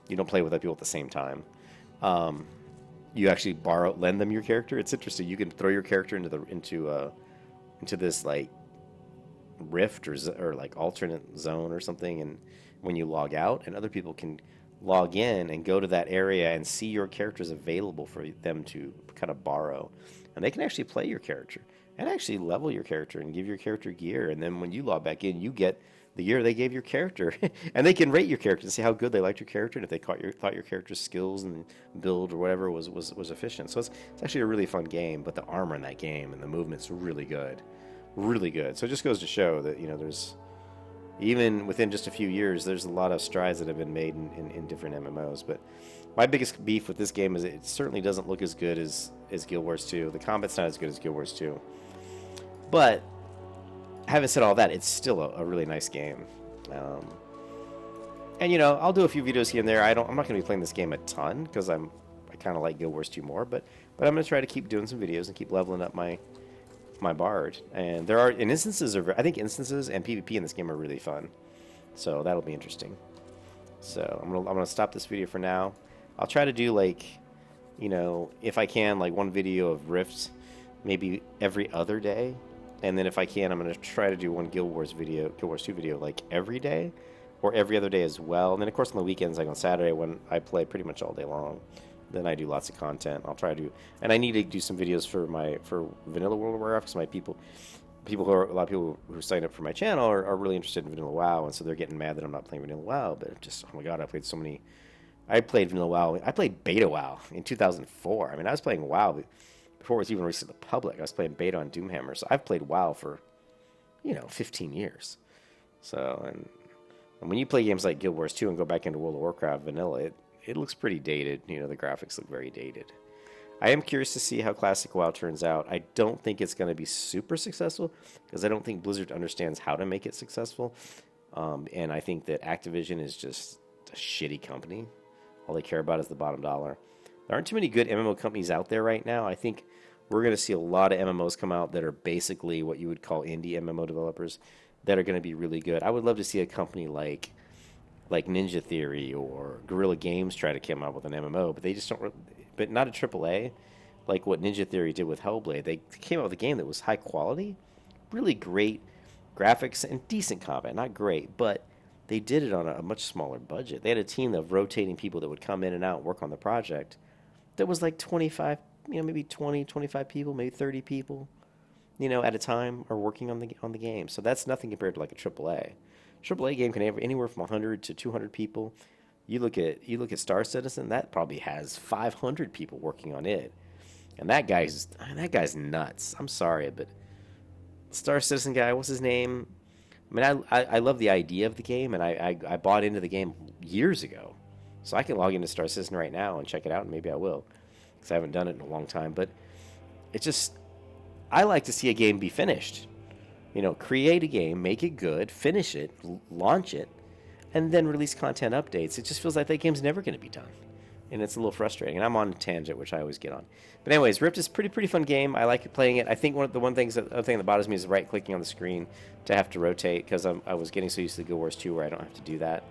You don't play with other people at the same time. You actually lend them your character. It's interesting. You can throw your character into this like rift or like alternate zone or something, and when you log out, and other people can log in and go to that area and see your characters available for them to kind of borrow, and they can actually play your character and actually level your character and give your character gear, and then when you log back in, you get the year they gave your character, and they can rate your character and see how good they liked your character, and if they thought your character's skills and build or whatever was efficient. So it's actually a really fun game, but the armor in that game and the movement's really good, really good. So it just goes to show that, you know, there's, even within just a few years, there's a lot of strides that have been made in different MMOs. But my biggest beef with this game is it certainly doesn't look as good as Guild Wars 2. The combat's not as good as Guild Wars 2, but having said all that, it's still a really nice game. And, you know, I'll do a few videos here and there. I'm not going to be playing this game a ton because I kind of like Guild Wars 2 more, but I'm going to try to keep doing some videos and keep leveling up my bard. And there are instances I think instances and PvP in this game are really fun. So that'll be interesting. So I'm gonna stop this video for now. I'll try to do, like, you know, if I can, like one video of Rift maybe every other day. And then if I can, I'm going to try to do one Guild Wars 2 video, like every day or every other day as well. And then, of course, on the weekends, like on Saturday when I play pretty much all day long, then I do lots of content. I'll try to do, and I need to do some videos for Vanilla World of Warcraft, because my a lot of people who signed up for my channel are really interested in Vanilla WoW, and so they're getting mad that I'm not playing Vanilla WoW. But just, oh my God, I played Vanilla WoW. I played Beta WoW in 2004. I mean, I was playing WoW before it was even released to the public. I was playing beta on Doomhammer, so I've played WoW for, 15 years. So, and when you play games like Guild Wars 2 and go back into World of Warcraft Vanilla, it looks pretty dated. The graphics look very dated. I am curious to see how Classic WoW turns out. I don't think it's going to be super successful, because I don't think Blizzard understands how to make it successful. And I think that Activision is just a shitty company. All they care about is the bottom dollar. There aren't too many good MMO companies out there right now. I think we're going to see a lot of MMOs come out that are basically what you would call indie MMO developers that are going to be really good. I would love to see a company like Ninja Theory or Guerrilla Games try to come out with an MMO, but they just don't. But not a AAA, like what Ninja Theory did with Hellblade. They came out with a game that was high quality, really great graphics and decent combat. Not great, but they did it on a much smaller budget. They had a team of rotating people that would come in and out and work on the project. That was like 25, maybe 20, 25 people, maybe 30 people, at a time are working on the game. So that's nothing compared to like a AAA. AAA game can have anywhere from 100 to 200 people. You look at Star Citizen, that probably has 500 people working on it, and that guy's nuts. I'm sorry, but Star Citizen guy, what's his name? I mean, I love the idea of the game, and I bought into the game years ago, so I can log into Star Citizen right now and check it out, and maybe I will, because I haven't done it in a long time. But it's just, I like to see a game be finished. Create a game, make it good, finish it, launch it, and then release content updates. It just feels like that game's never going to be done, and it's a little frustrating. And I'm on a tangent, which I always get on. But anyways, Rift is a pretty fun game. I like playing it. I think the other thing that bothers me is right-clicking on the screen to have to rotate, because I was getting so used to Guild Wars 2 where I don't have to do that.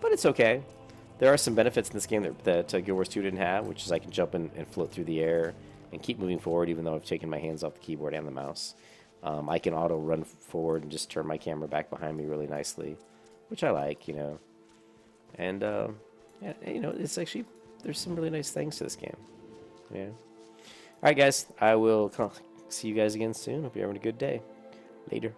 But it's okay. There are some benefits in this game that Guild Wars 2 didn't have, which is I can jump and float through the air and keep moving forward even though I've taken my hands off the keyboard and the mouse. I can auto run forward and just turn my camera back behind me really nicely, which I like, And, it's actually, there's some really nice things to this game. Yeah. All right, guys. I will see you guys again soon. Hope you're having a good day. Later.